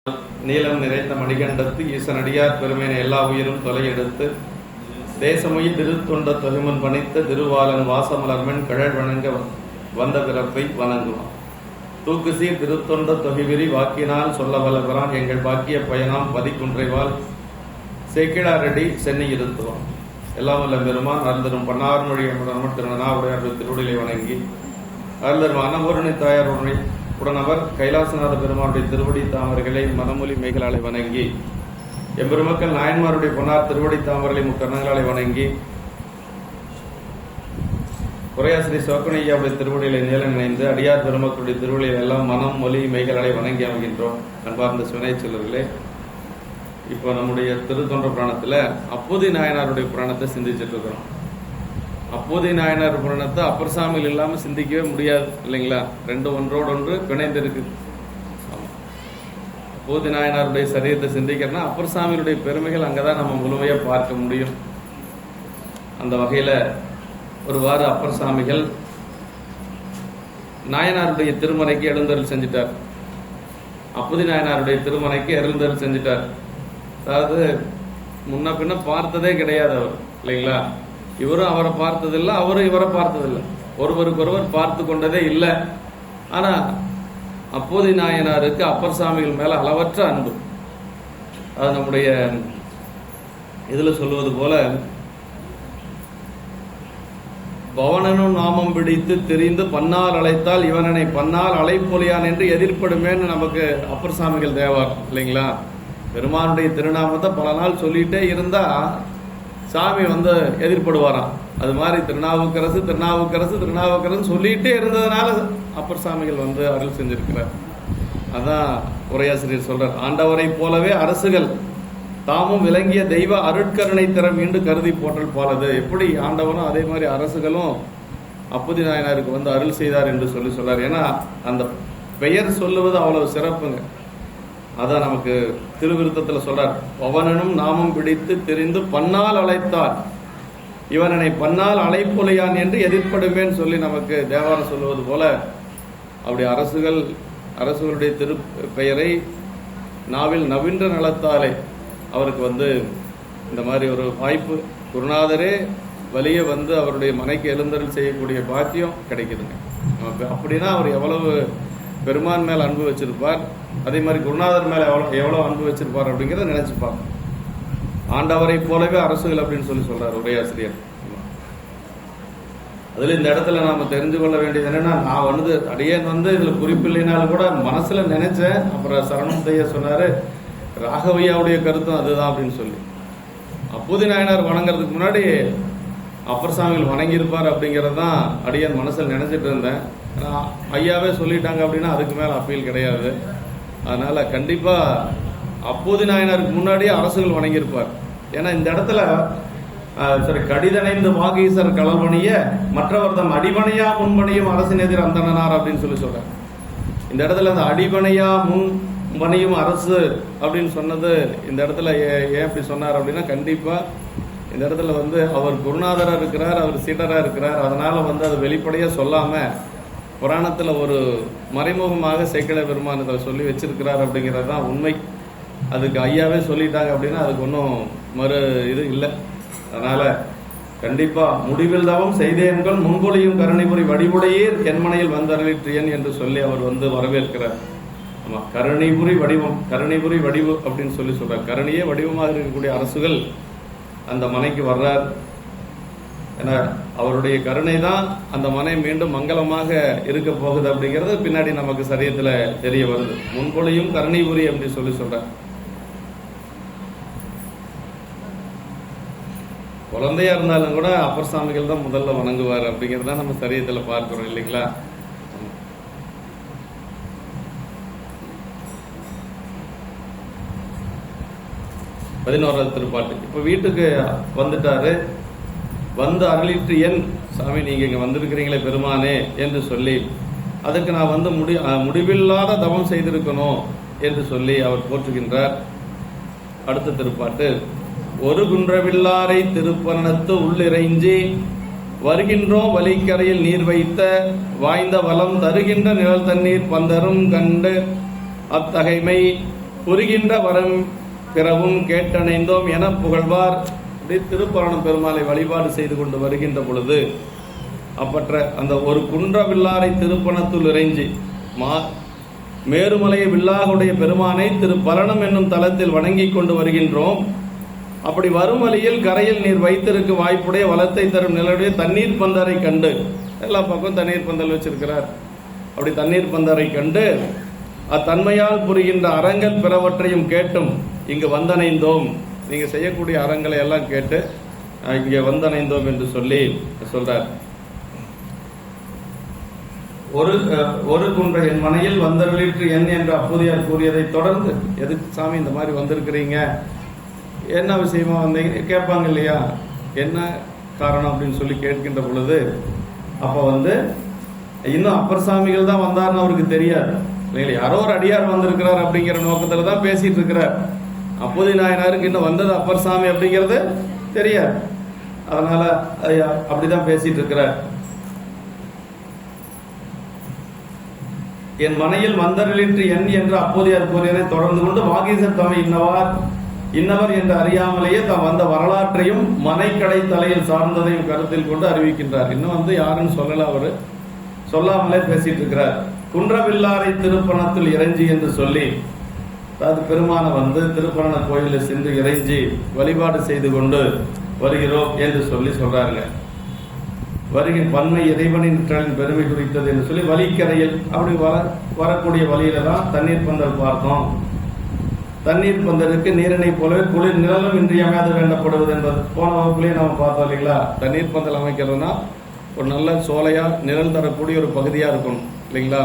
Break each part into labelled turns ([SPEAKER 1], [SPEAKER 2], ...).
[SPEAKER 1] நீலம் நிறைந்த மணிகண்டத்து ஈசனடியார் பெருமையினை எல்லா உயிரும் தொலையெடுத்து தேசமுயிர் திருத்தொண்ட தொகைமுன் பணித்த திருவாளன் வாசமலர்மென் கழல் வணங்க வந்த பிறப்பை வணங்குவான். தூக்குசீர் திருத்தொண்ட தொகைவிரி வாக்கினால் சொல்ல வல்லவரான் எங்கள் பாக்கிய பயனாம் பதிக்குன்றைவால் சேக்கிழாரடி சென்னி இருத்துவான். எல்லாம் வல்ல பெருமான் அருந்தரும் பன்னார் மொழி திருநாவுடைய திருவுடலை வணங்கி அருந்தரும் அன்னபூரணி தாயார் உடனவர் கைலாசநாத பெருமானுடைய திருவடி தாமர்களை மனமொழி மெய்களாலை வணங்கி எம்பெருமக்கள் நாயன்மாருடைய பொன்னார் திருவடி தாமர்களை முக்கரணங்களாலை வணங்கி உரையாசிரி சோக்கனையாவுடைய திருவடிகளை நீல நினைந்து அடியார் பெருமக்களுடைய திருவடிகளை எல்லாம் மனம் மொழி மெய்களாலை வணங்கி அமைகின்றோம். அன்பார்ந்த சிவனை செல்வர்களே, இப்போ நம்முடைய திருத்தொண்ட புராணத்துல அப்போதி நாயனாருடைய புராணத்தை சிந்திச்சுட்டு இருக்கிறோம். அப்போதைய நாயனார் புராணத்தை அப்பர் சாமிகள் இல்லாமல் சிந்திக்கவே முடியாது இல்லைங்களா? ரெண்டு ஒன்றோடு ஒன்று பிணைந்து இருக்கு. அப்போதைய நாயனாருடைய சரீரத்தை சிந்திக்கிறதுனா அப்பர் சாமிகளுடைய பெருமைகள் அங்கதான் நம்ம முழுமையா பார்க்க முடியும். அந்த வகையில ஒருவாறு அப்பர் சாமிகள் நாயனாருடைய திருமனைக்கு எழுந்தருள் செஞ்சிட்டார். அப்போதைய நாயனாருடைய திருமனைக்கு எழுந்தருள் செஞ்சிட்டார். அதாவது முன்ன பின்ன பார்த்ததே கிடையாது அவர் இல்லைங்களா? இவரும் அவரை பார்த்ததில்லை, அவரும் இவரை பார்த்ததில்லை, ஒருவருக்கொருவர் பார்த்து கொண்டதே இல்லை. ஆனா அப்போதைய நாயனாருக்கு அப்பர் சாமிகள் மேல அளவற்ற அன்பு. அது நம்முடைய இதுல சொல்லுவது போல பவனனும் நாமம் பிடித்து தெரிந்து பன்னால் அழைத்தால் இவனனை பன்னால் அழைப்பொலியான் என்று எதிர்ப்படுமேன்னு நமக்கு அப்பர் சாமிகள் தேவார் இல்லைங்களா? பெருமானுடைய திருநாமத்தை பல நாள் சொல்லிட்டே இருந்தா சாமி எதிர்படுவாராம். அது மாதிரி திருநாவுக்கரசு திருநாவுக்கரசு திருநாவுக்கரசு சொல்லிட்டே இருந்ததுனால அப்பர் சாமிகள் அருள் செஞ்சிருக்கிறார். அதான் உரையாசிரியர் சொல்றார், ஆண்டவரை போலவே அரசுகள் தாமும் விளங்கிய தெய்வ அருட்கருணை திறம் என்று கருதி போற்றல் போலது. எப்படி ஆண்டவனும் அதே மாதிரி அரசுகளும் அப்போதி நாயனாருக்கு அருள் செய்தார் என்று சொல்றார். ஏன்னா அந்த பெயர் சொல்லுவது அவ்வளவு சிறப்புங்க. அதான் நமக்கு திருவிருத்தத்தில் சொல்றார், பவனனும் நாமம் பிடித்து தெரிந்து பன்னால் அழைத்தார் இவனனை பன்னால் அழைப்பொலையான் என்று எதிர்ப்படுமேன்னு சொல்லி நமக்கு தேவாரம் சொல்லுவது போல அப்படி அரசுகளுடைய திரு பெயரை நாவில் நவீன்ற நலத்தாலே அவருக்கு இந்த மாதிரி ஒரு வாய்ப்பு குருநாதரே வலிய அவருடைய மனைக்கு எழுந்தருள் செய்யக்கூடிய பாக்கியம் கிடைக்குதுங்க. அப்படின்னா அவர் எவ்வளவு பெருமான் மேல அன்பு வச்சிருப்பார், அதே மாதிரி குருநாதர் மேல எவ்வளவு அன்பு வச்சிருப்பார் அப்படிங்கிறத நினைச்சுப்பாங்க. ஆண்டவரை போலவே அரசுகள் அப்படின்னு சொல்றார் உரையாசிரியர். அதுல இந்த இடத்துல நாம தெரிஞ்சு கொள்ள வேண்டியது என்னன்னா, நான் அடியேன் இதுல குறிப்பில்லைனாலும் கூட மனசுல நினைச்சேன். அப்புறம் சரணம் செய்ய சொன்னாரு, ராகவையாவுடைய கருத்தும் அதுதான் அப்படின்னு சொல்லி. அப்போதி நாயனார் வணங்குறதுக்கு முன்னாடி அப்பர் சாமிகள் வணங்கியிருப்பார் அப்படிங்கிறது தான் அடியேன் மனசில் நினைச்சிட்டு இருந்தேன். ஐயாவே சொல்லிட்டாங்க அப்படின்னா அதுக்கு மேல அப்பீல் கிடையாது. அதனால கண்டிப்பா அப்போதி நாயனாருக்கு முன்னாடியே அரசுகள் வணங்கியிருப்பார். ஏன்னா இந்த இடத்துல கடிதனைந்து வாகீசர் களவணிய மற்றவர் தம் அடிபணையா முன்பணியும் அரசின் எதிர் அந்தனார் அப்படின்னு சொல்றார். இந்த இடத்துல அந்த அடிபணையா முன்பணியும் அரசு அப்படின்னு சொன்னது இந்த இடத்துல ஏன் அப்படி சொன்னார் அப்படின்னா, கண்டிப்பா இந்த இடத்துல அவர் குருநாதரா இருக்கிறார், அவர் சீடரா இருக்கிறார். அதனால அது வெளிப்படையா சொல்லாம புராணத்துல ஒரு மறைமுகமாக சேக்கிழ பெருமான் இதை சொல்லி வச்சிருக்கிறார் அப்படிங்கிறது தான் உண்மை. அதுக்கு ஐயாவே சொல்லிட்டாங்க அப்படின்னா அதுக்கு ஒன்றும் இது இல்லை. அதனால கண்டிப்பா முடிவில் தவம் செய்தேன்கள் முன்பொழியும் கருணைபுரி வடிவுடையீர் என்மனையில் வந்தருளிற்றியன் என்று சொல்லி அவர் வரவேற்கிறார். ஆமா, கருணைபுரி வடிவம், கருணைபுரி வடிவு அப்படின்னு சொல்றார். கருணையே வடிவமாக இருக்கக்கூடிய அரசுகள் அந்த மனைக்கு வர்றார். ஏன்னா அவருடைய கருணை தான் அந்த மனை மீண்டும் மங்களமாக இருக்க போகுது அப்படிங்கிறது பின்னாடி நமக்கு சரியத்துல தெரிய வருது. முன்பொழியும் கருணைபுரி அப்படி சொல்ற. குழந்தையா இருந்தாலும் கூட அப்பர் சாமிகள் தான் முதல்ல வணங்குவார் அப்படிங்கிறத நம்ம சரியத்துல பார்க்கிறோம் இல்லைங்களா? பதினோராவது திருப்பாட்டு. இப்ப வீட்டுக்கு வந்துட்டாரு. அருளிற்று என் சாமி, நீங்க இங்க வந்திருக்கிறீங்களே பெருமானே என்று சொல்லி, அதுக்கு நான் முடிவில்லாத தவம் செய்திருக்கணும் என்று சொல்லி அவர் போற்றுகின்றார். அடுத்த திருப்பாட்டு, ஒரு குன்றவில்லாரை திருப்பரணத்து உள்ளிறைஞ்சி வருகின்றோம் வலிக்கரையில் நீர் வைத்த வாய்ந்த வளம் தருகின்ற நிழல் தண்ணீர் பந்தரும் கண்டு அத்தகைமை புரிகின்ற வரம் பிறவும் கேட்டணைந்தோம் என புகழ்வார். அப்படி திருப்பரணம் பெருமாளை வழிபாடு செய்து கொண்டு வருகின்ற பொழுது அப்பற்ற அந்த ஒரு குன்ற வில்லாரை திருப்பணத்துள் இறைஞ்சி மேருமலையை வில்லாகுடைய பெருமானை திருப்பரணம் என்னும் தலத்தில் வணங்கி கொண்டு வருகின்றோம். அப்படி வரும் வழியில் கரையில் நீர் வைத்திருக்கும் வாய்ப்புடைய வளத்தை தரும் நிலவுடைய தண்ணீர் பந்தரை கண்டு, எல்லா பக்கம் தண்ணீர் பந்தல் வச்சிருக்கிறார். அப்படி தண்ணீர் பந்தரை கண்டு அத்தன்மையால் புரிகின்ற அறங்கள் பிறவற்றையும் கேட்டும் இங்கு வந்தணைந்தோம். நீங்க செய்யக்கூடிய அறங்களை எல்லாம் கேட்டு இங்கே வந்தணைந்தோம் என்று சொல்லி சொல்றார். ஒரு குன்ற என் மனையில் வந்தருளிற்று என் என்று அப்போதையார் கூறியதை தொடர்ந்து, எதுக்கு சாமி இந்த மாதிரி வந்திருக்கிறீங்க, என்ன விஷயமா வந்தீங்க கேட்பாங்க இல்லையா, என்ன காரணம் அப்படின்னு சொல்லி கேட்கின்ற பொழுது அப்ப இன்னும் அப்பர் சாமிகள் தான் வந்தார்னு அவருக்கு தெரியாது இல்லைங்களா. யாரோ ஒரு அடியார் வந்திருக்கிறார் அப்படிங்கிற நோக்கத்துல தான் பேசிட்டு இருக்கிறார். அப்போதி நாயனாருக்கு இன்னும் வந்தது அப்பர் சாமி அப்படிங்கிறது தெரியாது. அதனால அப்படிதான் பேசிட்டு இருக்கிறார். என் மனையில் வந்தருளிற்று என் என்று அப்போதையார் கூறியதை தொடர்ந்து கொண்டு வாகீசர் தம்மை இன்னவர் என்று அறியாமலேயே தாம் வந்த வரலாற்றையும் மனைக்கடை தலையில் சார்ந்ததையும் கருத்தில் கொண்டு அறிவிக்கின்றார். இன்னும் யாருன்னு சொல்லல, அவரு சொல்லாமலே பேசிட்டு இருக்கிறார். குன்றவில்லாரை திருப்பணத்தில் இறைஞ்சி என்று சொல்லி, அதாவது பெருமான திருப்பரண கோயிலில் சென்று இறைஞ்சி வழிபாடு செய்து கொண்டு வருகிறோம் என்று சொல்லி சொல்றாங்க. வருகிற பன்மை இறைவனின் பெருமை குறித்தது என்று சொல்லி வழிக்கரையில் அப்படி வரக்கூடிய வழியில தான் தண்ணீர் பந்தல் பார்த்தோம். தண்ணீர் பந்தலுக்கு நீரினை போலவே குளிர் நிழலும் இன்றியமையாது வேண்டப்படுவது என்பது போன வகுப்புலேயே நம்ம பார்த்தோம் இல்லைங்களா. தண்ணீர் பந்தல் அமைக்கிறதுனா ஒரு நல்ல சோலையா நிழல் தரக்கூடிய ஒரு பகுதியா இருக்கணும் இல்லைங்களா.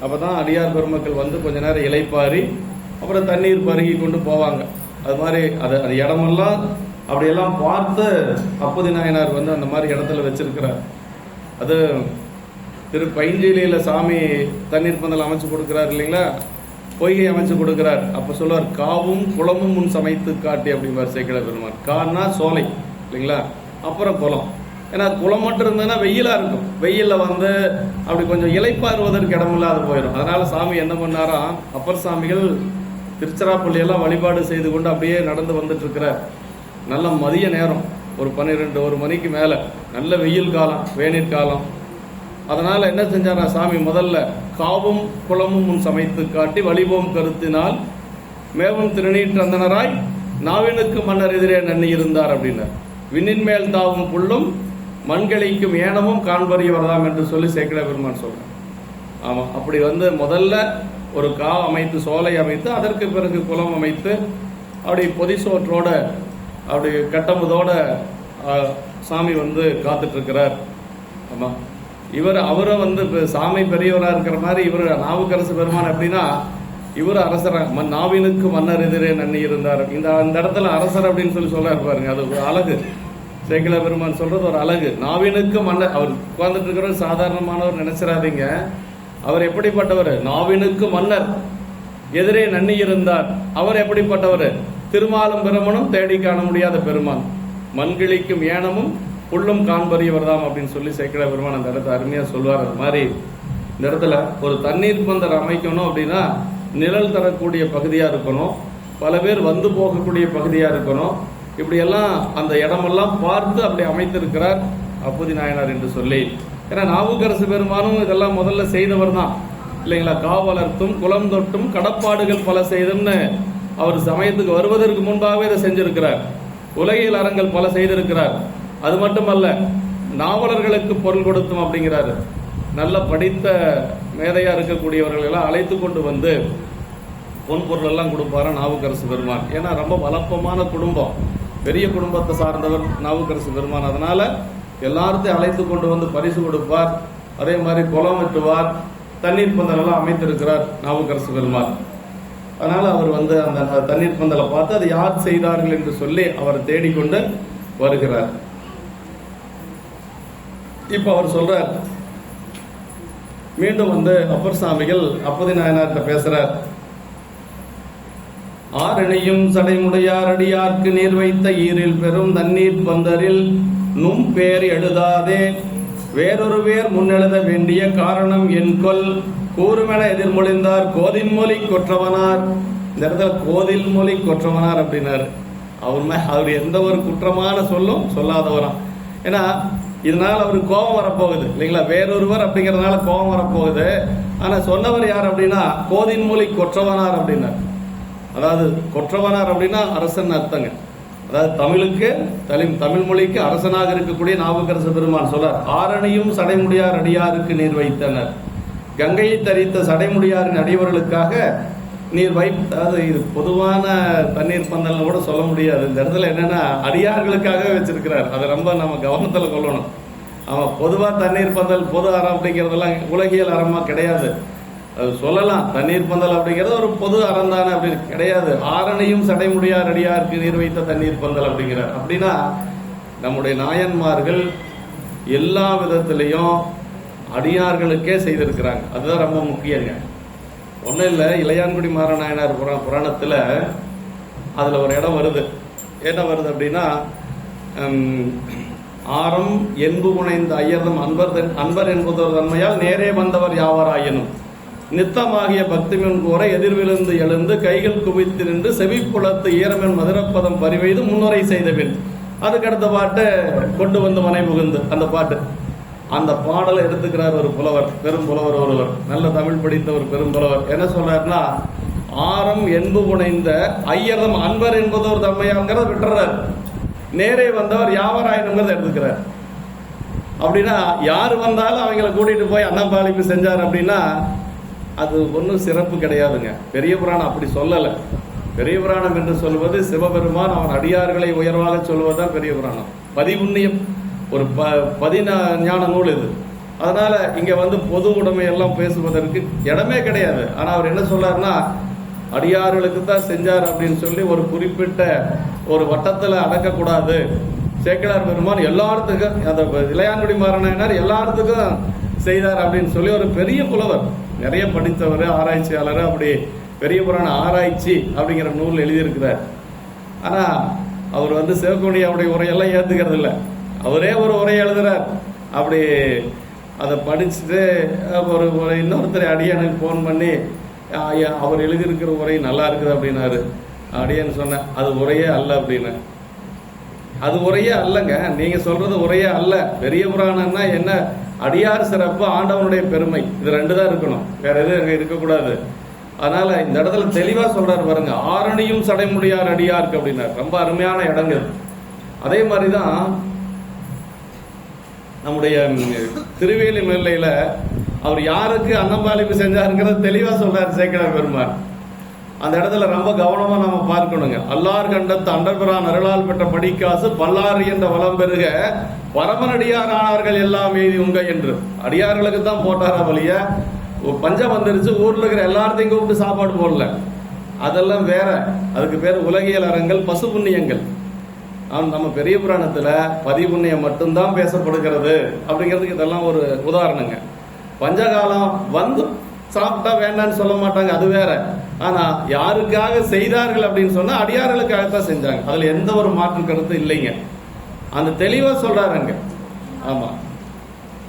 [SPEAKER 1] அப்பதான் அடியார் பெருமக்கள் கொஞ்ச நேரம் இலைப்பாரி அப்புறம் தண்ணீர் பருகி கொண்டு போவாங்க. அது மாதிரி அது இடமெல்லாம் அப்படியெல்லாம் பார்த்து அப்போதி நாயனார் அந்த மாதிரி இடத்துல வச்சிருக்கிறார். அது திரு பைஞ்சலியில சாமி தண்ணீர் பந்தல் அமைச்சு கொடுக்கிறார் இல்லைங்களா, பொய்கை அமைச்சு கொடுக்கிறார். அப்ப சொல்லுவார், காவும் குளமும் முன் சமைத்து காட்டி அப்படிங்கிறார் சேக்கிழ பெருமான். கான்னா சோலை இல்லைங்களா, அப்புறம் குளம். ஏன்னா குளம் மட்டும் இருந்ததுன்னா வெயிலா இருக்கும், வெயில்ல அப்படி கொஞ்சம் இலைப்பாறுவதற்கு இடமில்லாத போயிடும். அதனால சாமி என்ன பண்ணாரா, அப்பர் சாமிகள் திருச்சிராப்பள்ளி எல்லாம் வழிபாடு செய்து கொண்டு அப்படியே நடந்து வந்துட்டு இருக்கிறார். நல்ல மதிய நேரம், ஒரு 12-1 மணிக்கு மேல, நல்ல வெயில் காலம், வேநீர் காலம். அதனால என்ன செஞ்சாரா சாமி, முதல்ல காவும் குளமும் முன் சமைத்து காட்டி வழிபோம் கருத்தினால் மேவும் திருநீற்றந்தனராய் நாவினுக்கு மன்னர் எதிரே நன்னி இருந்தார் அப்படின்னார். விண்ணின் மேல் தாவும் புல்லும் மண்களிக்கும் ஏனமும் காண்பறியவர்தாம் என்று சொல்லி சேக்கிழ பெருமான் சொல்றார். ஆமா, அப்படி முதல்ல ஒரு அமைத்து சோலை அமைத்து அதற்கு பிறகு குளம் அமைத்து அப்படி பொதிசோற்றோட அப்படி கட்டமுதோட சாமி காத்துட்டு இருக்கிறார். ஆமா, அவரை சாமி பெரியவரா இருக்கிற மாதிரி இவர் நாவுக்கரசு பெருமான் அப்படின்னா இவர் அரசர், நாவினுக்கு மன்னர் எதிரே நன்னி இருந்தார். இந்த இடத்துல அரசர் அப்படின்னு சொல்லி சொல்றாரு பாருங்க, அது ஒரு அழகு. சேக்கிழ பெருமான் சொல்றது ஒரு அழகு. நாவினுக்கு மன்னர், அவர் உட்கார்ந்துட்டு இருக்கிற சாதாரணமானவர் நினைச்சிடாதீங்க. அவர் எப்படிப்பட்டவர், நாவினுக்கு மன்னர் எதிரே நன்னி இருந்தார். அவர் எப்படிப்பட்டவர், திருமாலும் பிரமனும் தேடி காண முடியாத பெருமான், மண்கிழிக்கும் ஏனமும் புல்லும் காண்பறியவர் தாம் அப்படின்னு சொல்லி சேக்கிழ பெருமான் அந்த இடத்த அருமையா சொல்வார். அது மாதிரி இந்த இடத்துல ஒரு தண்ணீர் பந்தர் அமைக்கணும் அப்படின்னா நிழல் தரக்கூடிய பகுதியா இருக்கணும், பல பேர் போகக்கூடிய பகுதியா இருக்கணும். இப்படி எல்லாம் அந்த இடமெல்லாம் பார்த்து அப்படி அமைத்திருக்கிறார் அப்போதி நாயனார் என்று சொல்லி. ஏன்னா நாவுக்கரசு பெருமானும் இதெல்லாம் முதல்ல செய்தவர் தான் இல்லைங்களா. காவலர்த்தும் குளம் தொட்டும் கடப்பாடுகள் பல செய்தும்னு அவர் சமயத்துக்கு வருவதற்கு முன்பாகவே இதை செஞ்சிருக்கிறார். உலகியல் அறங்கள் பல செய்திருக்கிறார். அது மட்டுமல்ல, நாவலர்களுக்கு பொருள் கொடுத்தும் அப்படிங்கிறாரு. நல்ல படித்த மேதையா இருக்கக்கூடியவர்கள் எல்லாம் அழைத்து கொண்டு பொன் பொருள் எல்லாம் கொடுப்பாரு நாவுக்கரசு பெருமான். ஏன்னா ரொம்ப வளப்பமான குடும்பம், பெரிய குடும்பத்தை சார்ந்தவர் நாவுக்கரசு பெருமான். அதனால எல்லாத்தையும் அழைத்து கொண்டு பரிசு கொடுப்பார். அதே மாதிரி குளம் வெட்டுவார், தண்ணீர் பந்தல் எல்லாம் அமைத்திருக்கிறார் நாவுக்கரசு பெருமான். அதனால அவர் அந்த தண்ணீர் பந்தலை பார்த்து அதை யார் செய்தார்கள் என்று சொல்லி அவரை தேடிக்கொண்டு வருகிறார். இப்ப அவர் சொல்றார், மீண்டும் அப்பர் சாமிகள் அப்போதி நாயனார்கிட்ட பேசுறார். ஆரணியும் சடைமுடையார் அடியார்க்கு நீர் வைத்த ஈரில் பெரும் தண்ணீர் பந்தரில் நும் பேர் எழுதாதே வேறொரு பேர் முன்னெழுத வேண்டிய காரணம் என் கொல் கூறுமென எதிர்மொழிந்தார் கோதின்மொழி கொற்றவனார் இந்த இடத்துல கோதில் மொழி கொற்றவனார் அப்படின்னாரு. அவர் எந்த ஒரு குற்றமான சொல்லும் சொல்லாதவராம். ஏன்னா இதனால அவருக்கு கோபம் வரப்போகுது இல்லைங்களா, வேறொருவர் அப்படிங்கிறதுனால கோபம் வரப்போகுது. ஆனா சொன்னவர் யார் அப்படின்னா கோதின் மொழி கொற்றவனார் அப்படின்னார். அதாவது கொற்றவனார் அப்படின்னா அரசன் அர்த்தங்க. அதாவது தமிழுக்கு தமிழ் மொழிக்கு அரசனாக இருக்கக்கூடிய நாவுக்கரசு பெருமான் சொல்றார், ஆரணியும் சடைமுடியார் அடியாருக்கு நீர் வைத்தனர், கங்கையை தரித்த சடைமுடியாரின் அடியவர்களுக்காக நீர் அதாவது இது பொதுவான தண்ணீர் பந்தல்னு கூட சொல்ல முடியாது. இந்த இடத்துல என்னன்னா அடியார்களுக்காக வச்சிருக்கிறார். அதை ரொம்ப நம்ம கவனத்துல கொள்ளணும். அவன் பொதுவா தண்ணீர் பந்தல் பொது அறம் அப்படிங்கிறதெல்லாம் உலகியல் அறமா கிடையாது. அது சொல்லலாம் தண்ணீர் பந்தல் அப்படிங்கிறது ஒரு பொது அறம் தானே அப்படின்னு கிடையாது. ஆரணியும் சடைமுடியார் அடியாருக்கு நீர் வைத்த தண்ணீர் பந்தல் அப்படிங்கிறார். அப்படின்னா நம்முடைய நாயன்மார்கள் எல்லா விதத்திலையும் அடியார்களுக்கே செய்திருக்கிறாங்க. அதுதான் ரொம்ப முக்கியங்க. ஒன்றும் இல்லை, இளையான்குடி மாறநாயனார் புராணத்தில் அதில் ஒரு இடம் வருது. என்ன வருது அப்படின்னா, ஆரம் என்பு புனைந்த ஐயர்தம் அன்பர் என்பதோர் தன்மையால் நேரே வந்தவர் யாவராயினும் நித்தமாகிய பக்திமென் கூற எதிர்விழுந்து எழுந்து கைகள் குவித்து நின்று செவிப்புலத்து ஈரமென் மதுரப்பதம் பரிவெய்து முன்னுரை செய்தபின். அதுக்கடுத்த பாட்டு கொண்டு வந்து மனை புகுந்து அந்த பாட்டு. அந்த பாடலை எடுத்துக்கிறார் ஒரு புலவர், பெரும் புலவர் ஒருவர், நல்ல தமிழ் படித்த ஒரு பெரும் புலவர். என்ன சொல்றாருன்னா, ஆரம் என்பு புனைந்த ஐயர்தம் அன்பர் என்பதோர் தம்மையாங்கிறத விட்டுறார், நேரே வந்தவர் யாவராயினுங்கிறத எடுத்துக்கிறார். அப்படின்னா யாரு வந்தாலும் அவங்கள கூட்டிட்டு போய் அன்னபாலிப்பு செஞ்சார் அப்படின்னா அது ஒன்றும் சிறப்பு கிடையாதுங்க. பெரிய புராணம் அப்படி சொல்லலை. பெரிய புராணம் என்று சொல்வது சிவபெருமான் அவன் அடியார்களை உயர்வாக சொல்வதுதான் பெரிய புராணம். பதிபுண்ணியம் ஒரு ஞான நூல் இது. அதனால இங்க வந்து பொது உடைமை எல்லாம் பேசுவதற்கு இடமே கிடையாது. ஆனா அவர் என்ன சொல்றாருன்னா, அடியார்களுக்கு தான் செஞ்சார் அப்படின்னு சொல்லி ஒரு குறிப்பிட்ட ஒரு வட்டத்துல அடக்கக்கூடாது. சேக்கிழார் பெருமான் எல்லாத்துக்கும், அந்த இளையான்குடி மாறனார் எல்லாத்துக்கும் செய்தார் அப்படின்னு சொல்லி ஒரு பெரிய புலவர், நிறைய படித்தவர், ஆராய்ச்சியாளர், அப்படி பெரிய புராண ஆராய்ச்சி அப்படிங்கிற நூல் எழுதியிருக்கிறார். ஆனா அவர் வந்து சிவகோடியாவுடைய உரையெல்லாம் ஏத்துக்கிறது இல்லை. அவரே ஒரு உரை எழுதுறார். அப்படி அதை படிச்சுட்டு ஒரு இன்னொருத்தர் அடியானுக்கு ஃபோன் பண்ணி, அவர் எழுதியிருக்கிற உரை நல்லா இருக்குது அப்படின்னாரு. அடியான்னு சொன்னேன், அது உரையே அல்ல அப்படின்னு. அது உரையே அல்லங்க, நீங்க சொல்றது உரையே அல்ல. பெரிய புராணம்னா என்ன, அடியார் சிறப்பு, ஆண்டவனுடைய பெருமை, இது ரெண்டு தான் இருக்கணும், வேற எதுவும் அங்க இருக்கக்கூடாது. அதனால இந்த இடத்துல தெளிவா சொல்றாரு பாருங்க, ஆரணியும் சடைமுடியார் அடியாருக்கு அப்படின்னாரு. ரொம்ப அருமையான இடங்கள். அதே மாதிரிதான் நம்முடைய திருவேலி மேலையில அவர் யாருக்கு அன்னபாலிப்பு செஞ்சாருங்கிறது தெளிவா சொல்றாரு சேக்கிழார் பெருமான். அந்த இடத்துல ரொம்ப கவனமா நம்ம பார்க்கணுங்க. அல்லார் கண்டத்து அண்டர்பிரான் அருளால் பெற்ற படிக்காசு பல்லாறு என்ற வளம் பெருக பரமனடியார் ஆனார்கள் எல்லாம் மீதி உங்க என்று. அடியார்களுக்கு தான் போட்டாரா வழிய, பஞ்சம் வந்துருச்சு, ஊர்ல இருக்கிற எல்லாத்தையும் கூப்பிட்டு சாப்பாடு போடல. அதெல்லாம் வேற, அதுக்கு பேர் உலகியல் அறங்கள், பசு புண்ணியங்கள். நம்ம பெரிய புராணத்துல பதிபுண்ணியம் மட்டும்தான் பேசப்படுகிறது அப்படிங்கிறதுக்கு இதெல்லாம் ஒரு உதாரணங்க. பஞ்சகாலம் வந்து சாப்பிட்டா வேண்டான்னு சொல்ல மாட்டாங்க, அது வேற. ஆனா யாருக்காக செய்தார்கள் அப்படின்னு சொன்னா அடியார்களுக்காகத்தான் செஞ்சாங்க. அதுல எந்த ஒரு மாற்று கருத்து இல்லைங்க. அந்த தெளிவா சொல்றாருங்க. ஆமா,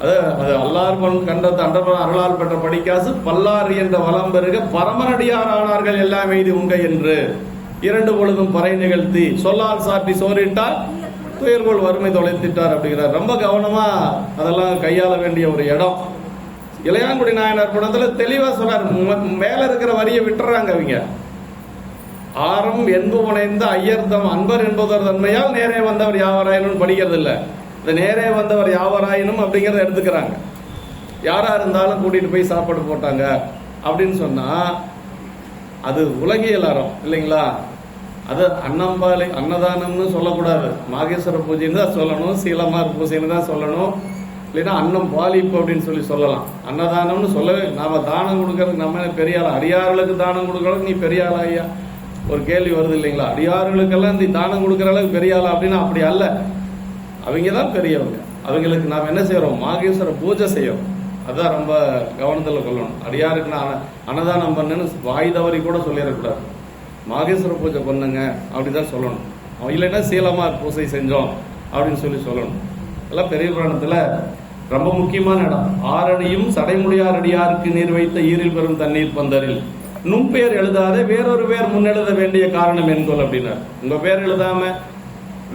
[SPEAKER 1] அது அல்லார் கண்டத்து அண்டர் அருளால் பெற்ற படிக்காசு பல்லாறு என்ற வளம் பெருக பரமனடியார் ஆனார்கள் எல்லாம் எய்தி உங்க என்று இரண்டு பொழுதும் பறை நிகழ்த்தி சொல்லால் சாட்டி சோறிட்டால் துயர்கோள் வறுமை தொலைத்திட்டார் அப்படிங்கிறார். ரொம்ப கவனமா அதெல்லாம் கையாள வேண்டிய ஒரு இடம். இளையான்குடி நாயனார் படத்துல தெளிவா சொன்னார். மேல இருக்கிற வரியை விட்டுறாங்க அவங்க. ஆரம் என்பு புனைந்த ஐயர்தம் அன்பர் என்பதோர் தன்மையால் நேரே வந்தவர் யாவராயினும் படிக்கிறது இல்லை. இந்த நேரே வந்தவர் யாவராயினும் அப்படிங்கிறத எடுத்துக்கிறாங்க. யாரா இருந்தாலும் கூட்டிட்டு போய் சாப்பாடு போட்டாங்க அப்படின்னு சொன்னா அது உலகியல் அறம் இல்லைங்களா. அது அன்னம்பாலை அன்னதானம்னு சொல்லக்கூடாது, மாகேஸ்வர பூஜைன்னு தான் சொல்லணும், சீலமார் பூஜைன்னு தான் சொல்லணும். இல்லைன்னா அன்னம் பாலிப்பு அப்படின்னு சொல்லலாம். அன்னதானம்னு சொல்லவே, நாம தானம் கொடுக்கறதுக்கு நம்ம பெரிய ஆள், அடியார்களுக்கு தானம் கொடுக்கறதுக்கு நீ பெரிய ஆளா ஐயா, ஒரு கேள்வி வருது இல்லைங்களா. அடியார்களுக்கெல்லாம் நீ தானம் கொடுக்கற அளவுக்கு பெரிய ஆளா அப்படின்னா அப்படி அல்ல. அவங்க தான் பெரியவங்க. அவங்களுக்கு நாம் என்ன செய்யறோம், மாகேஸ்வர பூஜை செய்யறோம். அதான் ரொம்ப கவனத்தில் கொள்ளணும். அடியாருக்கு நான் அன்னதானம் பண்ணுன்னு வாய் தவறி கூட சொல்லிடக்கூடாது. மாகேஸ்வர பூஜை பண்ணுங்க அப்படிதான் சொல்லணும். இல்லைன்னா சீலமா பூஜை செஞ்சோம் அப்படின்னு சொல்லணும். எல்லாம் பெரிய புராணத்துல ரொம்ப முக்கியமான இடம். ஆரணியும் சடைமுடியார் அடியாருக்கு நீர் வைத்த ஈரில் பெறும் தண்ணீர் பந்தரில் நும் பேர் எழுதாத வேறொரு பேர் முன்னெழுத வேண்டிய காரணம் என்கொள் அப்படின்னார். உங்க பேர் எழுதாம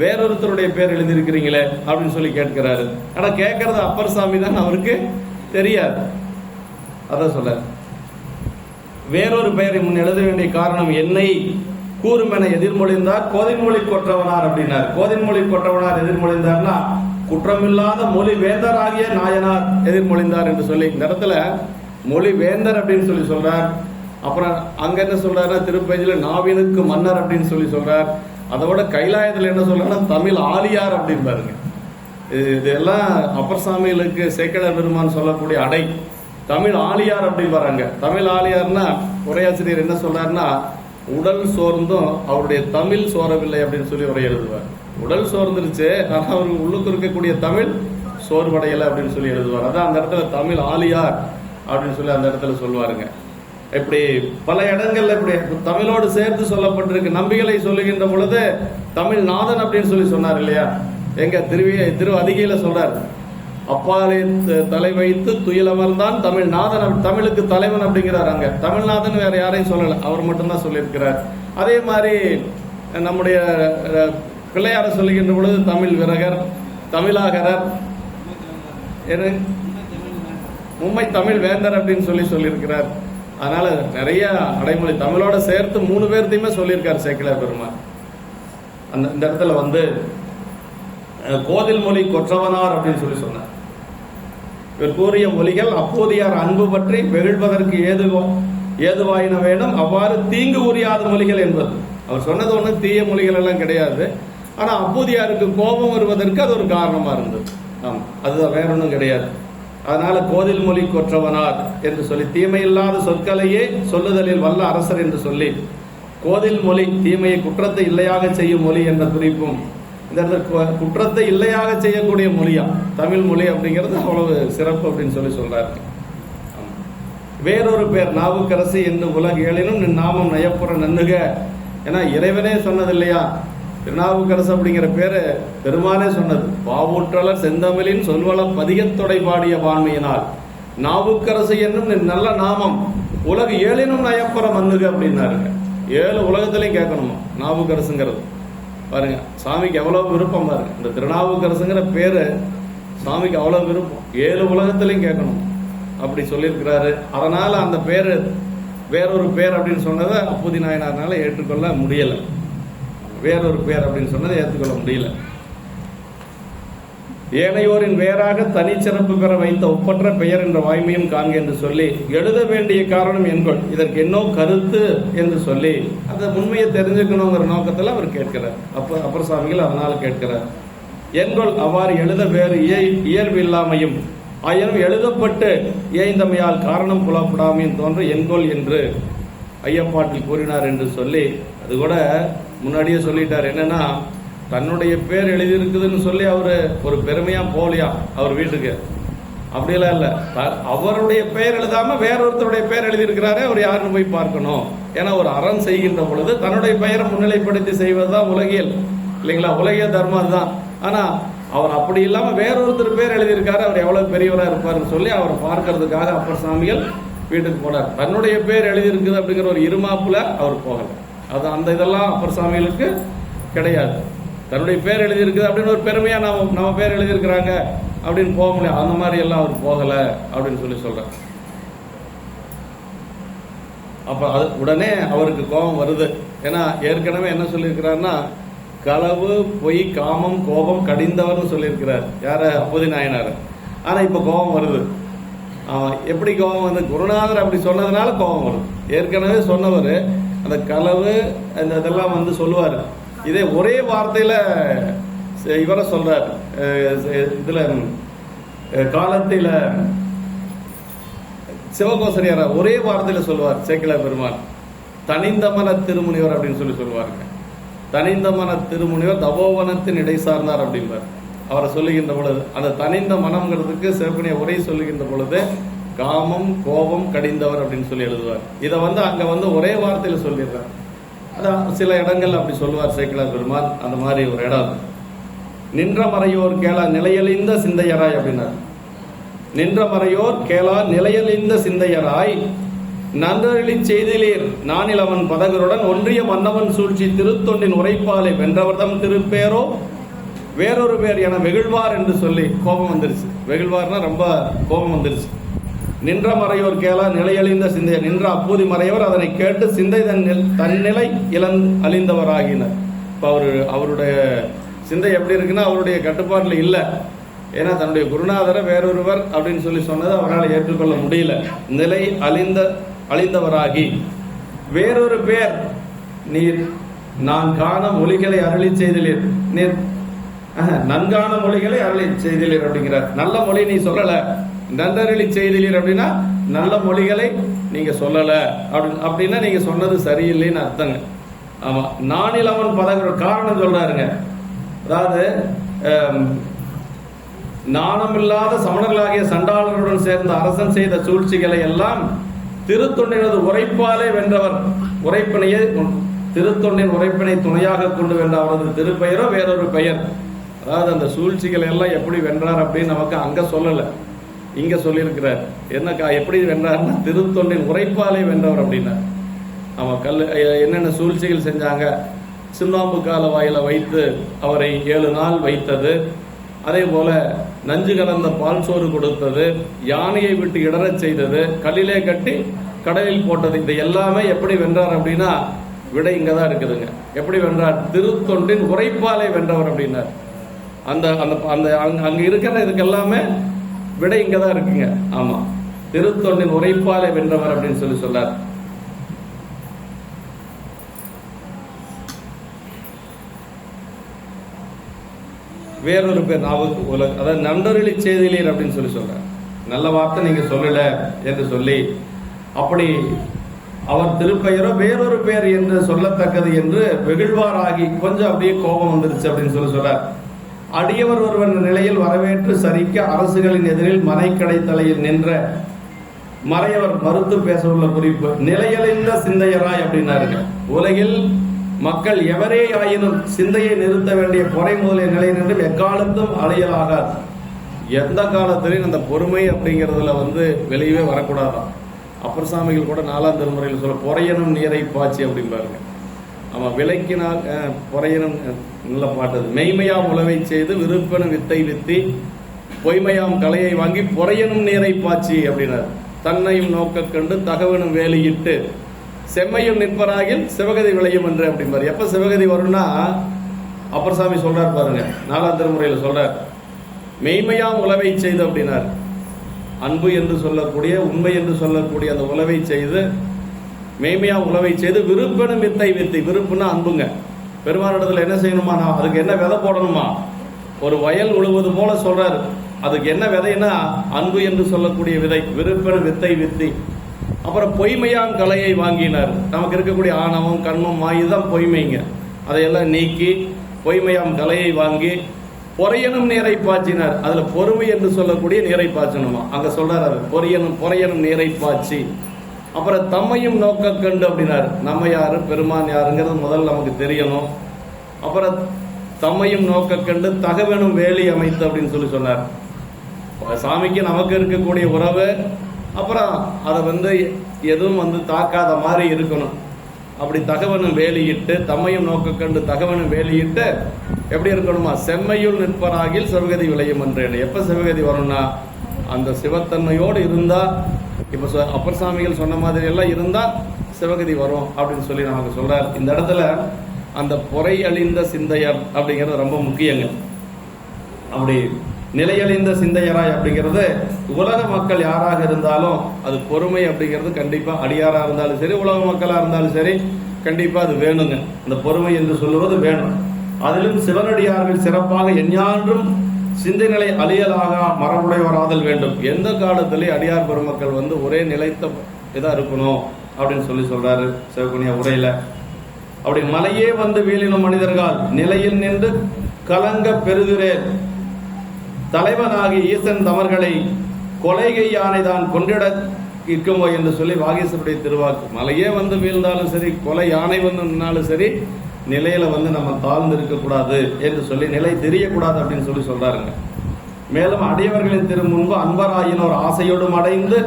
[SPEAKER 1] வேறொருத்தருடைய பேர் எழுதியிருக்கிறீங்களே அப்படின்னு சொல்லி கேட்கிறாரு. ஆனா கேட்கறது அப்பர் சாமி தான், அவருக்கு தெரியாது. அதான் சொல்ல, வேறொரு பெயரை முன் எழுத வேண்டிய காரணம் என்னை கூறும் என எதிர்மொழிந்தார் கோதின்மொழி கொற்றவனார் அப்படின்னார். கோதின்மொழி கொற்றவனார் எதிர்மொழிந்தார்னா குற்றமில்லாத மொழி வேந்தராகிய நாயனார் எதிர்மொழிந்தார் என்று சொல்லி இந்த இடத்துல மொழி வேந்தர் அப்படின்னு சொல்லி சொல்றார். அப்புறம் அங்க என்ன சொல்றாருன்னா திருப்பதியில நாவினுக்கு மன்னர் அப்படின்னு சொல்லி சொல்றார். அதோட கைலாயத்தில் என்ன சொல்றாருன்னா தமிழ் ஆலியார் அப்படின்னு பாருங்க. இதெல்லாம் அப்பர் சாமிகளுக்கு சேக்கிழார் பெருமான் சொல்லக்கூடிய அடை. தமிழ் ஆலியார் அப்படின்னு வராங்க. தமிழ் ஆலியார்னா உரையாசிரியர் என்ன சொல்றாருன்னா உடல் சோர்ந்தும் அவருடைய தமிழ் சோரவில்லை அப்படின்னு சொல்லி உரை எழுதுவார். உடல் சோர்ந்துருச்சு, ஆனா அவருக்கு உள்ளுக்கு இருக்கக்கூடிய தமிழ் சோர்வடையலை அப்படின்னு சொல்லி எழுதுவார். அதான் அந்த இடத்துல தமிழ் ஆலியார் அப்படின்னு சொல்லி அந்த இடத்துல சொல்லுவாருங்க. இப்படி பல இடங்கள்ல இப்படி தமிழோடு சேர்த்து சொல்லப்பட்டிருக்கு. நம்பிகளை சொல்லுகின்ற பொழுது தமிழ் நாதன் அப்படின்னு சொல்லி சொன்னார் இல்லையா? எங்க திரு அதிகையில சொல்றார், அப்பாலே தலை வைத்து துயிலமர்ந்தான் தமிழ் நாதன், தமிழுக்கு தலைவன் அப்படிங்கிறார். அங்க தமிழ்நாதன் வேற யாரையும் சொல்லல, அவர் மட்டும்தான் சொல்லியிருக்கிறார். அதே மாதிரி நம்முடைய பிள்ளையார சொல்லுகின்ற பொழுது தமிழ் விரகர், தமிழாகரர், மும்மை தமிழ் வேந்தர் அப்படின்னு சொல்லியிருக்கிறார். அதனால நிறைய அடைமொழி தமிழோட சேர்த்து 3 பேர்த்தையுமே சொல்லியிருக்காரு சேக்கிழார் பெருமான். இந்த இடத்துல வந்து கோதில் மொழி கொற்றவனார் அப்படின்னு சொல்லி சொன்னார். இவர் கூறிய மொழிகள் அப்போதையார் அன்பு பற்றி வெகுழ்வதற்கு ஏதுவாயின வேணும், அவ்வாறு தீங்கு உரியாத மொழிகள் என்பது. அவர் சொன்னது ஒண்ணு தீய மொழிகள் எல்லாம் கிடையாது. ஆனா அப்போதையாருக்கு கோபம் வருவதற்கு அது ஒரு காரணமா இருந்தது. ஆமா, அதுதான், வேற ஒன்றும் கிடையாது. அதனால கோதில் மொழி கொற்றவனார் என்று சொல்லி தீமையில்லாத சொற்களையே சொல்லுதலில் வல்ல அரசர் என்று சொல்லி கோதில் மொழி தீமையை குற்றத்தை இல்லையாக செய்யும் மொழி என்ற குறிப்பும் இந்த இடத்துல குற்றத்தை இல்லையாக செய்யக்கூடிய மொழியா தமிழ் மொழி அப்படிங்கிறது அவ்வளவு சிறப்பு அப்படின்னு சொல்லி சொல்றாரு. வேறொரு பேர் நாவுக்கரசு என்று உலக ஏழினும் நின் நாமம் நயப்புற நன்னுக. ஏன்னா இறைவனே சொன்னது இல்லையா, திருநாவுக்கரசு அப்படிங்கிற பேரு பெருமானே சொன்னது. பாவூற்றலர் செந்தமிழின் சொல்வள பதிகத்தொடை பாடிய வான்மையினால் நாவுக்கரசு என்னும் நல்ல நாமம் உலக ஏழினும் நயப்புற மன்னுக அப்படின்னாருங்க. 7 உலகத்திலையும் கேட்கணுமா நாவுக்கரசுங்கிறது. பாருங்க, சாமிக்கு எவ்வளவு விருப்பம் பாருங்க. இந்த திருநாவுக்கரசுங்கிற பேரு சாமிக்கு அவ்வளவு விருப்பம், 7 உலகத்திலையும் கேட்கணும் அப்படி சொல்லியிருக்கிறாரு. அதனால அந்த பேரு வேறொரு பேர் அப்படின்னு சொன்னதை அப்பூதி நாயனார்னால ஏற்றுக்கொள்ள முடியல. வேறொரு பேர் அப்படின்னு சொன்னதை ஏற்றுக்கொள்ள முடியல. ஏனையோரின் வேறாக தனிச்சிறப்பு பெற வைத்த ஒப்பற்ற பெயர் என்ற வாய்மையும் காண்க என்று சொல்லி எழுத வேண்டிய காரணம் என்கொள், இதற்கு என்னோ கருத்து என்று சொல்லி அந்த உண்மையை தெரிஞ்சுக்கணுங்கிற நோக்கத்தில் அவர் கேட்கிறார். அப்பர் சாமிகள் அதனால கேட்கிறார். என்கொள் அவ்வாறு எழுத வேறு இயல்பு இல்லாமையும் ஆயினும் எழுதப்பட்டு ஏய்ந்தமையால் காரணம் புலப்படாமையும் தோன்ற என்கொள் என்று ஐயப்பாட்டில் கூறினார் என்று சொல்லி அது கூட முன்னாடியே சொல்லிட்டார். என்னன்னா தன்னுடைய பேர் எழுதியிருக்குதுன்னு சொல்லி அவரு ஒரு பெருமையா போலியா அவர் வீட்டுக்கு, அப்படியெல்லாம் இல்ல. அவருடைய பெயர் எழுதாம வேறொருத்தருடைய பெயர் எழுதியிருக்கிறாரே, அவர் யாருன்னு போய் பார்க்கணும். ஏன்னா ஒரு அறம் செய்கின்ற பொழுது தன்னுடைய பெயரை முன்னிலைப்படுத்தி செய்வதுதான் உலகியல் இல்லைங்களா, உலகிய தர்மம் தான். ஆனா அவர் அப்படி இல்லாம வேறொருத்தர் பேர் எழுதியிருக்காரு, அவர் எவ்வளவு பெரியவரா இருப்பாருன்னு சொல்லி அவரை பார்க்கறதுக்காக அப்பர் சாமிகள் வீட்டுக்கு போனார். தன்னுடைய பேர் எழுதியிருக்குது அப்படிங்கிற ஒரு இருமாப்புல அவர் போகல. அது அந்த இதெல்லாம் அப்பர் சாமிகளுக்கு கிடையாது. தன்னுடைய பேர் எழுதியிருக்குது அப்படின்னு ஒரு பெருமையா நம்ம பேர் எழுதியிருக்கிறாங்க அப்படின்னு போக முடியாது. அந்த மாதிரி எல்லாம் அவர் போகல அப்படின்னு சொல்லி சொல்றார். அப்ப அது உடனே அவருக்கு கோபம் வருது. ஏன்னா ஏற்கனவே என்ன சொல்லியிருக்கிறாருன்னா களவு பொய் காமம் கோபம் கடிந்தவர்னு சொல்லியிருக்கிறார் யார அப்போதி நாயனார். ஆனா இப்ப கோபம் வருது. எப்படி கோபம் வந்து குருநாதர் அப்படி சொன்னதுனால கோபம் வருது. ஏற்கனவே சொன்னவர் அந்த களவு அந்த இதெல்லாம் வந்து சொல்லுவார். இதே ஒரே வார்த்தையில இவரை சொல்றார். இதுல காலத்தில சிவகோசரியார ஒரே வார்த்தையில சொல்லுவார் சேக்கிழார் பெருமான். தனிந்தமன திருமுனிவர் அப்படின்னு சொல்லி சொல்லுவாருங்க. தனிந்தமன திருமுனிவர் தபோவனத்தின் இடை சார்ந்தார் அப்படின்பார். அவரை சொல்லுகின்ற பொழுது அந்த தனிந்த மனம்ங்கிறதுக்கு சிவப்புனிய உரை சொல்லுகின்ற பொழுது காமம் கோபம் கடிந்தவர் அப்படின்னு சொல்லி எழுதுவார். இதை வந்து அங்க வந்து ஒரே வார்த்தையில சொல்லிடுறார். அதான் சில இடங்கள் அப்படி சொல்லுவார் சேக்கிழார் பெருமான். அந்த மாதிரி ஒரு இடம் நின்ற மறையோர் கேளா நிலையலிந்த சிந்தையராய் அப்படின்னார். நின்ற மறையோர் கேளா நிலையலிந்த சிந்தையராய் நன்றி செய்திலீர் நானில் அவன் பதகருடன் ஒன்றிய மன்னவன் சூழ்ச்சி திருத்தொண்டின் உரைப்பாலை வென்றவர்தம் திருப்பேரோ வேறொரு பேர் என வெகுழ்வார் என்று சொல்லி கோபம் வந்துருச்சு. வெகுழ்வார்னா ரொம்ப கோபம் வந்துருச்சு. நின்ற மறையோர் கேளா நிலையழிந்த சிந்தை நின்ற அப்பூதி மறையோர் அதனை கேட்டு சிந்தை தன்னிலை அழிந்தவராகினர். இப்போ அவருடைய சிந்தை எப்படி இருக்குன்னா அவருடைய கட்டுப்பாட்டில் இல்லை. ஏன்னா தன்னுடைய குருநாதரை வேறொருவர் அப்படின்னு சொல்லி சொன்னது அவரால் ஏற்றுக்கொள்ள முடியல. நிலை அழிந்தவராகி வேறொரு பேர் நீர் நான் காண மொழிகளை அருளி செய்திலீர் நீர் நன்கான மொழிகளை அருளி செய்திலீர் அப்படிங்கிறார். நல்ல மொழி நீ சொல்லல, நன்றருளி செய்திலீர் அப்படின்னா நல்ல மொழிகளை நீங்க சொல்லல அப்படின்னா நீங்க சொன்னது சரியில்லைன்னு அர்த்தங்க. ஆமா, நானில் அவன் பதகர் காரணம் சொல்றாருங்க. அதாவது நாணமில்லாத சமணர்களாகிய சண்டாளருடன் சேர்ந்த அரசன் செய்த சூழ்ச்சிகளை எல்லாம் திருத்தொண்டினது உரைப்பாலே வென்றவர். உரைப்பினையை திருத்தொண்டின் உரைப்பினை துணையாக கொண்டு வென்ற அவரது திருப்பெயரோ வேறொரு பெயர். அதாவது அந்த சூழ்ச்சிகளை எல்லாம் எப்படி வென்றார் அப்படின்னு நமக்கு அங்க சொல்லல, இங்க சொல்லியிருக்கிறார். என்னக்கா எப்படி வென்றார்னா திருத்தொண்டின் உரைப்பாலே வென்றவர் அப்படின்னா. அவன் என்னென்ன சூழ்ச்சிகள் செஞ்சாங்க, சுண்ணாம்பு கால வாயில வைத்து அவரை 7 நாள் வைத்தது, அதே போல நஞ்சு கலந்த பால் சோறு கொடுத்தது, யானையை விட்டு இடறச் செய்தது, கல்லிலே கட்டி கடலில் போட்டது, இது எல்லாமே எப்படி வென்றார் அப்படின்னா விடை இங்கதான் இருக்குதுங்க. எப்படி வென்றார்? திருத்தொண்டின் உரைப்பாலே வென்றவர் அப்படின்னார். அந்த அந்த அங்க இருக்கிற இதுக்கு எல்லாமே விடை இங்கதான் இருக்குங்க. ஆமா, திருத்தொண்டின் உரைப்பாலே வென்றவர் அப்படின்னு சொல்லி சொன்னார். வேறொரு பேர் அதாவது நன்றருளி செய்திலீர் அப்படின்னு சொல்லி சொல்றார். நல்ல வார்த்தை நீங்க சொல்லல என்று சொல்லி, அப்படி அவர் திருப்பெயரோ வேறொரு பேர் என்று சொல்லத்தக்கது என்று வெகுழ்வாராகி கொஞ்சம் அப்படியே கோபம் வந்துருச்சு அப்படின்னு சொல்லி சொல்றார். அடியவர் ஒருவன் நிலையில் வரவேற்று சரிக்க அரசுகளின் எதிரில் மனைக்கடை தலையில் நின்ற மறையவர் மறுத்து பேச உள்ள குறிப்பு நிலையழிந்த சிந்தையராய் அப்படின்னாருங்க. உலகில் மக்கள் எவரே ஆயினும் சிந்தையை நிறுத்த வேண்டிய பொறை முதலிய நிலை நின்று எக்காலத்தும் அலையலாகாது. எந்த காலத்திலையும் அந்த பொறுமை அப்படிங்கிறதுல வெளியவே வரக்கூடாதான். அப்பர் சாமிகள் கூட 4ஆம் திருமுறையில் சொல்ல பொறையனும் நீரை பாய்ச்சி அப்படின்னு பாருங்க. ஆமா, விளக்கினால் பொறையனும் நல்ல பாட்டது. மெய்மையாம் உழவை செய்து விருப்பனும் வித்தை வித்தி பொய்மையாம் கலையை வாங்கி பொறையனும் நீரை பாய்ச்சி அப்படின்னார். தன்னையும் நோக்க கண்டு தகவனும் வேலையிட்டு செம்மையும் நிற்பராகில் சிவகதி விளையும் என்று அப்படிம்பாரு. எப்ப சிவகதி வரும்னா அப்பர் சாமி சொல்றார் பாருங்க, 4ஆம் திருமுறையில் சொல்றார். மெய்மையாம் உழவை செய்து அப்படின்னார். அன்பு என்று சொல்லக்கூடிய உண்மை என்று சொல்லக்கூடிய அந்த உழவை செய்து மெய்மையா உழவை செய்து விருப்பனும் வித்தை வித்தி. விருப்புன்னா அன்புங்க. பெருமானிடத்துல என்ன செய்யணுமா, அதுக்கு என்ன விதை போடணுமா, ஒரு வயல் உழுவது போல சொல்றாரு. அதுக்கு என்ன விதைன்னா அன்பு என்று சொல்லக்கூடிய விதை, விருப்பனும் வித்தை வித்தி. அப்புறம் பொய்மையாம் கலையை வாங்கினார். நமக்கு இருக்கக்கூடிய ஆணவம் கண்மம் இதுதான் பொய்மைங்க. அதையெல்லாம் நீக்கி பொய்மையாம் கலையை வாங்கி பொறையனும் நீரை பாய்ச்சினார். அதுல பொறுமை என்று சொல்லக்கூடிய நீரை பாய்ச்சணுமா அங்க சொல்றாரு. பொறையனும் நீரை பாய்ச்சி அப்புறம் தம்மையும் நோக்க கண்டு அப்படின்னாரு. நம்ம யாரு, பெருமான் யாருங்கிறது முதல்ல நமக்கு தெரியணும். அப்புறம் தம்மையும் நோக்க கண்டு தகவனும் வேலி அமைத்து அப்படின்னு சொல்லி சொன்னார். சாமிக்கு நமக்கு இருக்கக்கூடிய உறவு, அப்புறம் அதை எதுவும் தாக்காத மாதிரி இருக்கணும். அப்படி தகவனும் வேலியிட்டு தம்மையும் நோக்க கண்டு தகவனும் வேலியிட்டு எப்படி இருக்கணுமா, செம்மையுள் நிற்பராகில் சிவகதி விளையும் என்றேன். எப்ப சிவகதி வரும்னா அந்த சிவத்தன்மையோடு இருந்தா, இப்ப அப்பர் சாமிகள் சொன்ன மாதிரி எல்லாம் இருந்தா சிவகதி வரும் அப்படின்னு சொல்லி நமக்கு சொல்றார். இந்த இடத்துல அந்த பொறை அழிந்த சிந்தையர் அப்படிங்கிறது ரொம்ப முக்கியங்க. அப்படி நிலையழிந்த சிந்தையராய் அப்படிங்கிறது உலக மக்கள் யாராக இருந்தாலும் அது பொறுமை அப்படிங்கிறது கண்டிப்பா அடியாரா இருந்தாலும் சரி, உலக மக்களா இருந்தாலும் சரி, கண்டிப்பா அது வேணுங்க. அந்த பொறுமை என்று சொல்லுவது வேணும். அதிலும் சிவனடியார்கள் சிறப்பாக எஞ்ஞான்றும் சிந்தை நிலை அழியலாக மரபுடையவராதல் வேண்டும். எந்த காலத்திலே அடியார் பெருமக்கள் ஒரே நிலைத்த இதா இருக்கணும் அப்படின்னு சொல்லி சொல்றாரு சிவகுனியா உரையில. அப்படி மலையே வீழினும் மனிதர்கள் நிலையில் நின்று கலங்க பெருதுரேர் தலைவனாகி ஈசன் தமர்களை கொலைகை யானை தான் கொண்டிட இருக்குமோ என்று சொல்லி வாகீசருடைய திருவாக்கு. மலையே வீழ்ந்தாலும் சரி, கொலை யானை நின்னாலும் சரி, நிலையில நம்ம தாழ்ந்து இருக்கக்கூடாது என்று சொல்லி நிலை தெரியக்கூடாது அப்படின்னு சொல்லி சொல்றாருங்க. மேலும் அடியவர்களின் திரு முன்பு அன்பராயினோர் ஆசையோடும் அடைந்து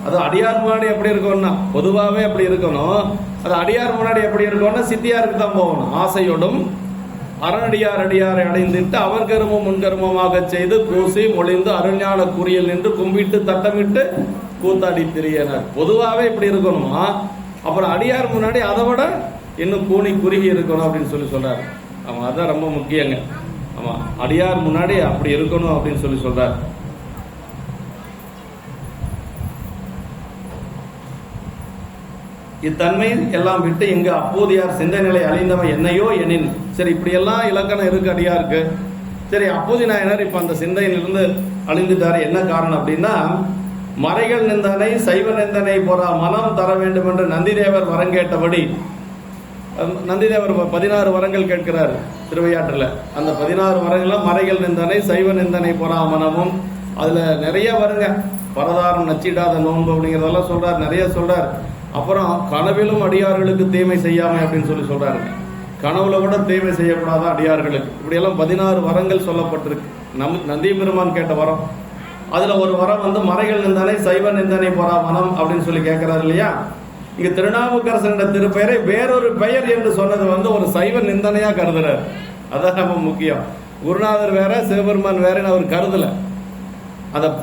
[SPEAKER 1] அது அடியார் முன்னாடி எப்படி இருக்கணும்னா பொதுவாகவே அப்படி இருக்கணும். அது அடியார் முன்னாடி எப்படி இருக்கணும்னா சித்தியாருக்கு தான் போகணும். ஆசையோடும் அரணடியார் அடியாரை அடைந்திட்டு அவர் கருமம் முன்கருமமாக செய்து பூசி மொழிந்து அருஞான குறியல் நின்று கும்பிட்டு தட்டமிட்டு கூத்தாடி திரியனர். பொதுவாகவே இப்படி இருக்கணுமா, அப்புறம் அடியார் முன்னாடி அதை விட இன்னும் கூணி குறுகி இருக்கணும் அப்படின்னு சொல்றாரு. ஆமா, அதான் ரொம்ப முக்கியங்க. ஆமா, அடியார் முன்னாடி அப்படி இருக்கணும் அப்படின்னு சொல்றாரு. இத்தன்மையில் எல்லாம் விட்டு இங்கு அப்போதையார் சிந்தனைகளை அழிந்தவை என்னையோ எனின். சரி, இப்படி எல்லாம் இலக்கணம் இருக்கு அடியாருக்கு. சரி, அப்போது நாயனர் இப்ப அந்த சிந்தையிலிருந்து அழிந்துட்டாரு. என்ன காரணம் அப்படின்னா, மறைகள் நிந்தனை சைவ நிந்தனை போற மனம் தர வேண்டும் என்று நந்திதேவர் வரம் கேட்டபடி, நந்திதேவர் 16 வரங்கள் கேட்கிறார் திருவையாற்றுல. அந்த 16 வரங்களும் மறைகள் நிந்தனை சைவ நிந்தனை போறா மனமும், அதுல நிறைய வருங்க. பரதாரம் நச்சிடாத நோன்பு அப்படிங்கிறதெல்லாம் சொல்றார், நிறைய சொல்றார். அப்புறம் கனவிலும் அடியார்களுக்கு தீமை செய்யாமை அப்படின்னு சொல்றாரு. கனவுல கூட தீமை செய்யக்கூடாத அடியார்களுக்கு. இப்படியெல்லாம் 16 வரங்கள் சொல்லப்பட்டிருக்கு. நந்தி பெருமான் கேட்ட வரம். அதுல ஒரு வரம் வந்து மறைகள் நிந்தனை சைவ நிந்தனை போரா மனம் அப்படின்னு சொல்லி கேட்கிறாரு இல்லையா. இங்க திருநாவுக்கரசன் திருப்பெயரை வேறொரு பெயர் என்று சொன்னது வந்து ஒரு சைவ நிந்தனையா கருதுறாரு. அதான் நம்ம முக்கியம். குருநாதர் வேற சிவபெருமான் வேறன்னு அவர் கருதல.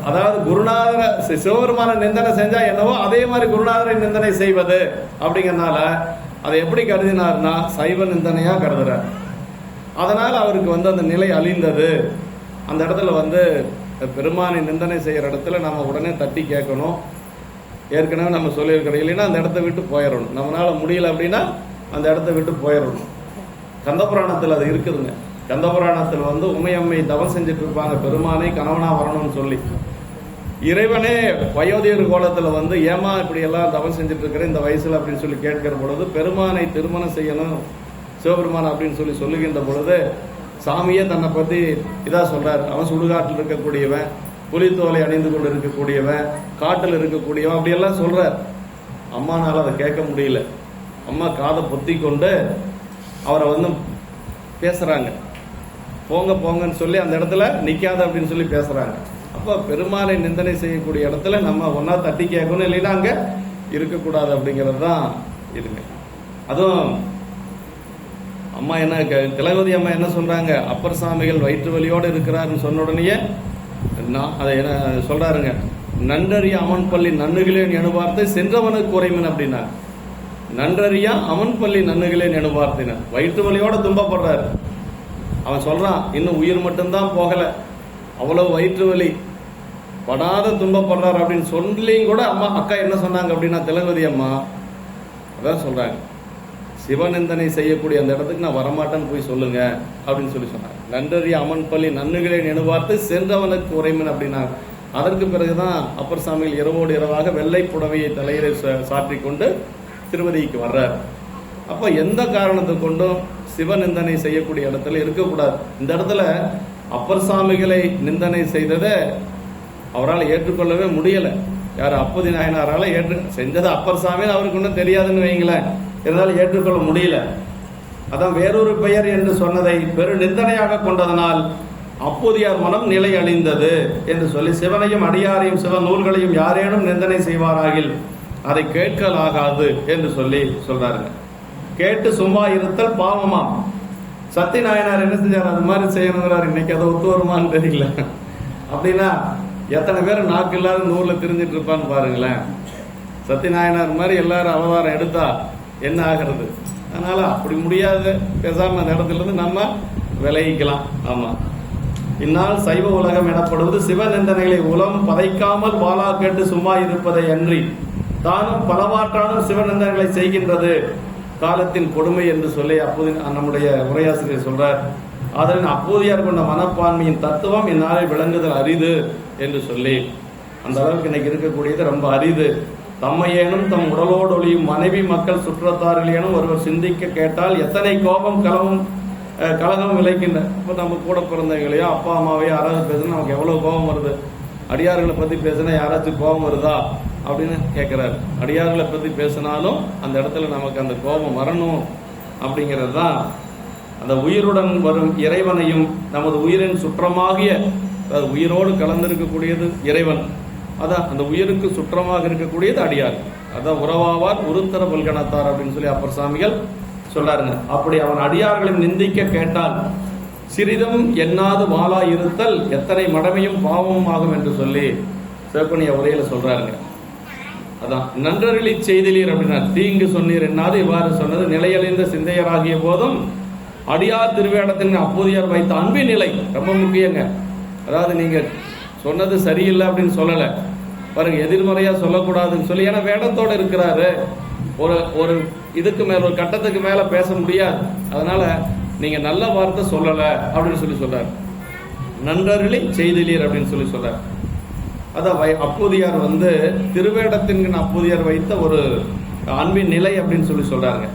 [SPEAKER 1] அதாவது குருநாதரை சிவபெருமான நிந்தனை செஞ்சா என்னவோ அதே மாதிரி குருநாதரை நிந்தனை செய்வது அப்படிங்கறதுனால அதை எப்படி கருதினார்னா சைவ நிந்தனையா கருதுறார். அதனால அவருக்கு வந்து அந்த நிலை அழிந்தது. அந்த இடத்துல வந்து பெருமானை நிந்தனை செய்யற இடத்துல நம்ம உடனே தட்டி கேட்கணும். ஏற்கனவே நம்ம சொல்லியிருக்கிறோம், இல்லைன்னா அந்த இடத்த விட்டு போயிடணும். நம்மளால முடியல அப்படின்னா அந்த இடத்த விட்டு போயிடணும். கந்தபுராணத்தில் அது இருக்குதுங்க. கந்தபுராணத்தில் வந்து உமையம்மை தவம் செஞ்சுட்டு இருப்பாங்க, பெருமானை கணவனா வரணும்னு சொல்லி. இறைவனே வயோதிகர் கோலத்துல வந்து ஏமா இப்படி எல்லாம் தவம் செஞ்சுட்டு இருக்கிற இந்த வயசுல அப்படின்னு சொல்லி கேட்கிற பொழுது, பெருமானை திருமணம் செய்யணும் சிவபெருமான் அப்படின்னு சொல்லி சொல்லுகின்ற பொழுது சாமியே தன்னை பத்தி இதா சொல்றாரு. அவன் சுடுகாட்டில் இருக்கக்கூடியவன், புலித்தோலை அணிந்து கொண்டு இருக்கக்கூடியவன், காட்டில் இருக்கக்கூடியவன், அப்படியெல்லாம் சொல்றார். அம்மானால அதை கேட்க முடியல. அம்மா காதை பொத்தி கொண்டு அவரை வந்து பேசுறாங்க. போங்க போங்கன்னு சொல்லி அந்த இடத்துல நிக்காத அப்படின்னு சொல்லி பேசுறாங்க. அப்ப பெருமானை நிந்தனை செய்யக்கூடிய இடத்துல நம்ம ஒன்னா தட்டி கேட்கணும், இல்லைன்னா அங்க இருக்கக்கூடாது அப்படிங்கிறது தான் இருங்க. அதுவும் அம்மா என்ன திலகவதி அம்மா என்ன சொல்றாங்க, அப்பர் சாமிகள் வயிற்று வலியோடு இருக்கிறாருன்னு சொன்ன உடனேயே அதை என்ன சொல்றாருங்க, நன்றறிய அமன் பள்ளி நன்னுகளேன் என வார்த்தை சென்றவனுக்கு குறைமன் அப்படின்னா, நன்றறியா அமன் பள்ளி நன்னுகளேன் என வார்த்தைனா வயிற்று வலியோட துன்பப்படுறாரு. அவன் சொல்றான், இன்னும் உயிர் மட்டும்தான் போகல, அவ்வளவு வயிற்று வலி படாத துன்பப்படுறாரு அப்படின்னு சொல்லியும் கூட அம்மா அக்கா என்ன சொன்னாங்க அப்படின்னா, திலகவதி அம்மா அதான் சொல்றாங்க, சிவநிந்தனை செய்யக்கூடிய அந்த இடத்துக்கு நான் வரமாட்டேன்னு போய் சொல்லுங்க அப்படின்னு சொல்லி சொன்னாங்க. நன்றறிய அமன் பள்ளி நன்னுகளை நினைவார்த்து சென்றவனுக்கு உரைமன் அப்படின்னா. அதற்கு பிறகுதான் அப்பர் சாமிகள் இரவோடு இரவாக வெள்ளை புடவையை தலையில சாற்றி கொண்டு திருவதிக்கு வர்றார். அப்ப எந்த காரணத்தை கொண்டும் சிவநிந்தனை செய்யக்கூடிய இடத்துல இருக்கக்கூடாது. இந்த இடத்துல அப்பர் சாமிகளை நிந்தனை செய்ததை அவரால் ஏற்றுக்கொள்ளவே முடியல. யார் அப்போதி நாயனாரால செஞ்சது அப்பர் சாமி அவருக்கு ஒன்றும் தெரியாதுன்னு வைங்களேன், இருந்தாலும் ஏற்றுக்கொள்ள முடியல. அதான் வேறொரு பெயர் என்று சொன்னதை பெரு நிந்தனையாக கொண்டதனால் அப்போதையார் மனம் நிலை அழிந்தது என்று சொல்லி, சிவனையும் அடியாரையும் சிவ நூல்களையும் யாரேனும் நிந்தனை செய்வாராகில் அதை கேட்கலாகாது என்று சொல்லி சொல்றாருங்க. கேட்டு சும்மா இருத்தல் பாவமா. சத்தி நாயனார் என்ன செஞ்சார், அது மாதிரி செய்யணுங்கிறார். இன்னைக்கு அதை ஒத்து வருமானு தெரியல. அப்படின்னா எத்தனை பேர் நாக்கு இல்லாத நூல்ல தெரிஞ்சிட்டு இருப்பான்னு பாருங்களேன். சத்தி நாயனார் மாதிரி எல்லாரும் அவதாரம் எடுத்தா என்ன ஆகிறது? அதனால அப்படி முடியாது, பேசாம அந்த இடத்துல இருந்து நம்ம விலகிக்கலாம். ஆமா, இந்நாள் சைவ உலகம் எனப்படுவது சிவ நிந்தனைகளை உலம் பதைக்காமல் வாழா கேட்டு சும்மா இருப்பதை அன்றி தானும் பலவாற்றானும் சிவநிந்தனைகளை செய்கின்றது காலத்தின் கொடுமை என்று சொல்லி அப்போது நம்முடைய உரையாசிரியர் சொல்றார். அதன் அப்போதையார் கொண்ட மனப்பான்மையின் தத்துவம் இந்நாளில் விளங்குதல் அரிது என்று சொல்லி, அந்த அளவுக்கு இன்னைக்கு இருக்கக்கூடியது ரொம்ப அரிது. தம்மையேனும் தம் உடலோடு ஒளியும் மனைவி மக்கள் சுற்றத்தாரிலேனும் ஒருவர் சிந்திக்க கேட்டால் எத்தனை கோபம் கலகம் விளைக்கின்ற. இப்போ நம்ம கூட பிறந்தவங்களையோ அப்பா அம்மாவையோ யாராவது பேசுனா நமக்கு எவ்வளவு கோபம் வருது. அடியார்களை பத்தி பேசினா யாராச்சும் கோபம் வருதா அப்படின்னு கேட்கிறாரு. அடியார்களை பத்தி பேசினாலும் அந்த இடத்துல நமக்கு அந்த கோபம் வரணும் அப்படிங்கிறது தான். அந்த உயிருடன் வரும் இறைவனையும் நமது உயிரின் சுற்றமாகிய, உயிரோடு கலந்திருக்கக்கூடியது இறைவன். அதான் அந்த உயிருக்கு சுற்றமாக இருக்கக்கூடியது அடியார். அதான் உறவாவார் உருத்தர பல்கணத்தார் அப்படின்னு சொல்லி அப்பர் சாமிகள் சொல்றாருங்க. அப்படி அவன் அடியார்களின் நிந்திக்க கேட்டால் சிறிதும் எண்ணாது வாளா இருத்தல் எத்தனை மடமையும் பாவமும் ஆகும் என்று சொல்லி சிவப்பணிய உரையில சொல்றாருங்க. அதான் நன்றறிலி செய்திலீர் அப்படின்னா தீங்கு சொன்னீர் என்னாது இவ்வாறு சொன்னது நிலையழிந்த சிந்தையராகிய போதும் அடியார் திருவேடத்தின் அப்போதையார் வைத்த அன்பின் நிலை ரொம்ப முக்கியங்க. அதாவது நீங்க சொன்னது சரியில்லை அப்படின்னு சொல்லல பாருங்க, எதிர்மறையா சொல்லக்கூடாதுன்னு சொல்லி, ஏன்னா வேடத்தோட இருக்கிறாரு, ஒரு இதுக்கு மேல ஒரு கட்டத்துக்கு மேல பேச முடியாது, அதனால நீங்க நல்ல வார்த்தை சொல்லல அப்படின்னு சொல்லி சொல்றாரு. நன்றறிலி செய்திலீர் அப்படின்னு சொல்லி சொல்றாரு. அதான் அப்போதியார் வந்து திருவேடத்தின் அப்போதியார் வைத்த ஒரு அன்பின் நிலை அப்படின்னு சொல்லி சொல்றாங்க.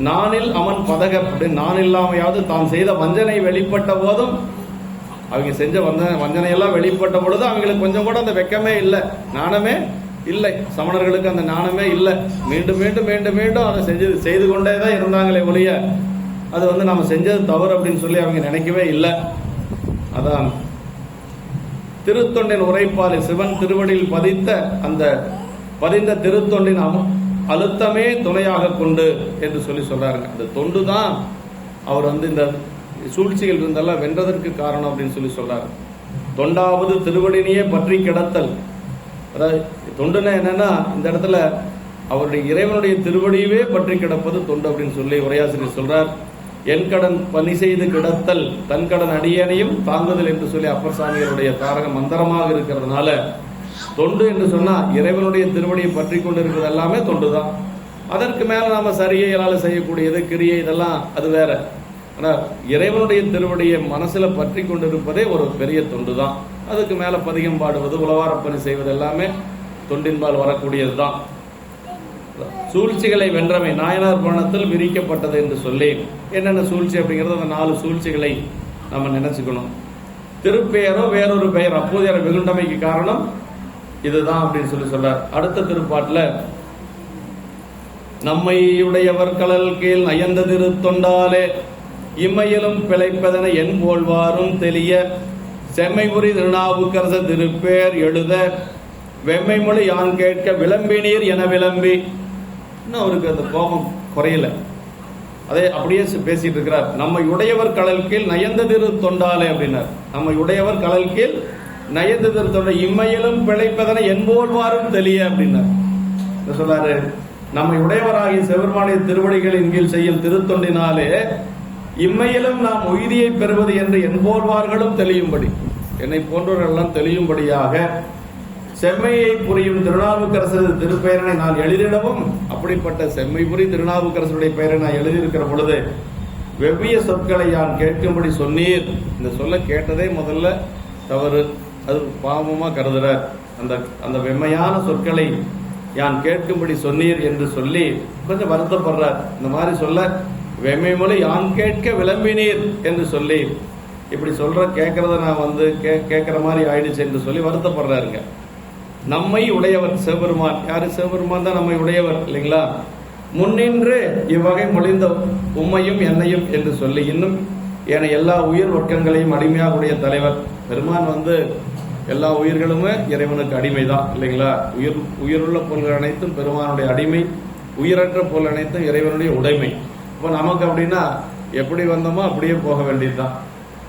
[SPEAKER 1] நானில் அவன் பதக அப்படின்னு நான் இல்லாமையாவது தான் செய்த வஞ்சனை வெளிப்பட்ட போதும், அவங்க செஞ்ச வஞ்சனையெல்லாம் வெளிப்பட்ட பொழுது அவங்களுக்கு கொஞ்சம் கூட அந்த வெக்கமே இல்லை, நாணமே இல்லை. சமணர்களுக்கு அந்த நாணமே இல்லை. மீண்டும் மீண்டும் மீண்டும் மீண்டும் அதை செய்து கொண்டே தான் இருந்தாங்களே ஒழிய அது வந்து நம்ம செஞ்சது தவறு அப்படின்னு சொல்லி அவங்க நினைக்கவே இல்லை. அதான் திருத்தொண்டின் உரைப்பாலை சிவன் திருவடியில் பதிந்த திருத்தொண்டின் அழுத்தமே துணையாக கொண்டு என்று சொல்லி சொல்றாருங்க. அந்த தொண்டு தான் அவர் வந்து இந்த சூழ்ச்சிகள் இருந்தெல்லாம் வென்றதற்கு காரணம் அப்படின்னு சொல்லி சொல்றாரு. தொண்டாவது திருவடினையே பற்றி கிடத்தல். அதாவது தொண்டுனா என்னன்னா இந்த இடத்துல அவருடைய இறைவனுடைய திருவடியவே பற்றி கிடப்பது தொண்டு அப்படின்னு சொல்லி உரையாசிரியர் சொல்றார். என் கடன் பணி செய்து கிடத்தல் தன் கடன் அடியனையும் தாங்குதல் என்று சொல்லி அப்பர் சாமிகளுடைய தாரக மந்திரமாக இருக்கிறதுனால தொண்டு என்று சொன்னா இறைவனுடைய திருவடியை பற்றி கொண்டு இருக்கிறது எல்லாமே தொண்டு தான். அதற்கு மேல நாம சரியைகளால் செய்யக்கூடியது கிரியை இதெல்லாம் அது வேற. ஆனால் இறைவனுடைய திருவடியை மனசுல பற்றி கொண்டிருப்பதே ஒரு பெரிய தொண்டு தான். அதுக்கு மேல பதிகம் பாடுவது உளவாரப்பணி செய்வது எல்லாமே தொண்டின்பால் வரக்கூடியது தான். சூழ்ச்சிகளை வென்றமை நாயனார் புராணத்தில் விரிக்கப்பட்டது என்று சொல்லி என்னென்ன சூழ்ச்சி அப்படிங்கிறது அந்த 4 சூழ்ச்சிகளை நம்ம நினைச்சுக்கணும். திருப்பெயரோ வேறொரு பெயர் அப்போதைய வெகுண்டமைக்கு காரணம் இதுதான் அப்படின்னு சொல்லி சொல்றார். அடுத்த திருப்பாட்டுல நம்மையுடையவர் கடல் கீழ் நயந்த திரு தொண்டாலே இம்மையிலும் பிழைப்பதென என் போல்வாரும் தெளிய செம்மைபுரி திருநாவுக்கரச திருப்பேர் எழுத வெம்மை மொழி யான் கேட்க விளம்பினீர் என விளம்பி. இன்னும் அவருக்கு அந்த கோபம் குறையல, அதே அப்படியே பேசிட்டு இருக்கிறார். நம்மை உடையவர் கடல் கீழ் நயந்த திரு தொண்டாலே அப்படின்னார். நம்மை உடையவர் கடல் கீழ் நயந்த திரு தொண்டை இம்மையிலும் பிழைப்பதனை என்போல்வாரும் தெளிய அப்படின்னார். சொல்றாரு, நம்மை உடையவராகிய சிவபெருமானுடைய திருவடிகளின் கீழ் செய்யும் திருத்தொண்டினாலே இம்மையிலும் நாம் உயிரியை பெறுவது என்று என்போல்வார்களும் தெளியும்படி, என்னை போன்றவர்களெல்லாம் தெளியும்படியாக செம்மையை புரியும் திருநாவுக்கரசர் திருப்பெயரனை நான் எழுதிடவும், அப்படிப்பட்ட செம்மைபுரி திருநாவுக்கரசருடைய பெயரை நான் எழுதியிருக்கிற பொழுது வெவ்விய சொற்களை யான் கேட்கும்படி சொன்னீர். இந்த சொல்ல கேட்டதே முதல்ல தவறு, அது பாவமா கருதுறார். அந்த வெம்மையான சொற்களை யான் கேட்கும்படி சொன்னீர் என்று சொல்லி கொஞ்சம் வருத்தப்படுறார். இந்த மாதிரி சொல்ல வெம்மை மொழி யான் கேட்க விளம்பினீர் என்று சொல்லி இப்படி சொல்ற கேட்கறத நான் வந்து கேட்கிற மாதிரி ஆயிடுச்சு என்று சொல்லி வருத்தப்படுறாருங்க. நம்மை உடையவர் சிவபெருமான், யாரு? சிவபெருமான் தான் நம்மை உடையவர் இல்லைங்களா? முன்னின்று இவ்வகை மொழிந்த உம்மையும் என்னையும் என்று சொல்லி இன்னும் என எல்லா உயிர் வர்க்கங்களையும் அடிமையாக உடைய தலைவர் பெருமான் வந்து எல்லா உயிர்களுமே இறைவனுக்கு அடிமை தான் இல்லைங்களா? உயிருள்ள பொருள்கள் அனைத்தும் பெருமானுடைய அடிமை, உயிரற்ற பொருள் அனைத்தும் இறைவனுடைய உடைமை. இப்போ நமக்கு அப்படின்னா எப்படி வந்தோமோ அப்படியே போக வேண்டியதுதான்.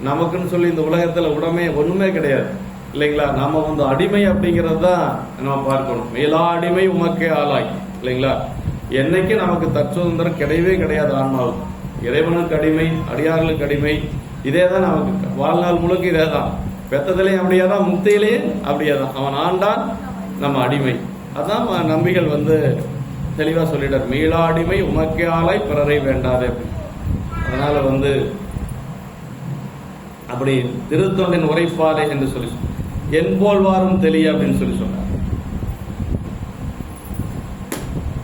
[SPEAKER 1] நமக்குன்னு சொல்லி இந்த உலகத்துல உடைமை ஒண்ணுமே கிடையாது இல்லைங்களா? நாம வந்து அடிமை அப்படிங்கிறது தான் நம்ம பார்க்கணும். மேலா அடிமை உமக்கே ஆளாய் இல்லைங்களா? என்னைக்கு நமக்கு தற்சுதந்திரம் கிடையவே கிடையாது. ஆன்மாவுக்கு இறைவனுக்கு அடிமை, அடியார்களுக்கு அடிமை, இதே தான் நமக்கு வாழ்நாள் முழுக்க இதே தான். பெத்தத்திலையும் அப்படியே தான், முக்தியிலையும் அப்படியே தான். அவன் ஆண்டான், நம்ம அடிமை. அதான் நம்பிகள் வந்து தெளிவா சொல்லிட்டார், மீளா அடிமை உமக்கே ஆளாய் பிறரை வேண்டாதே. அதனால வந்து அப்படி திருத்தொண்டின் உரைப்பாலை என்று சொல்லி என்போல்வாரும் தெளிய அப்படின்னு சொல்லி சொன்னார்.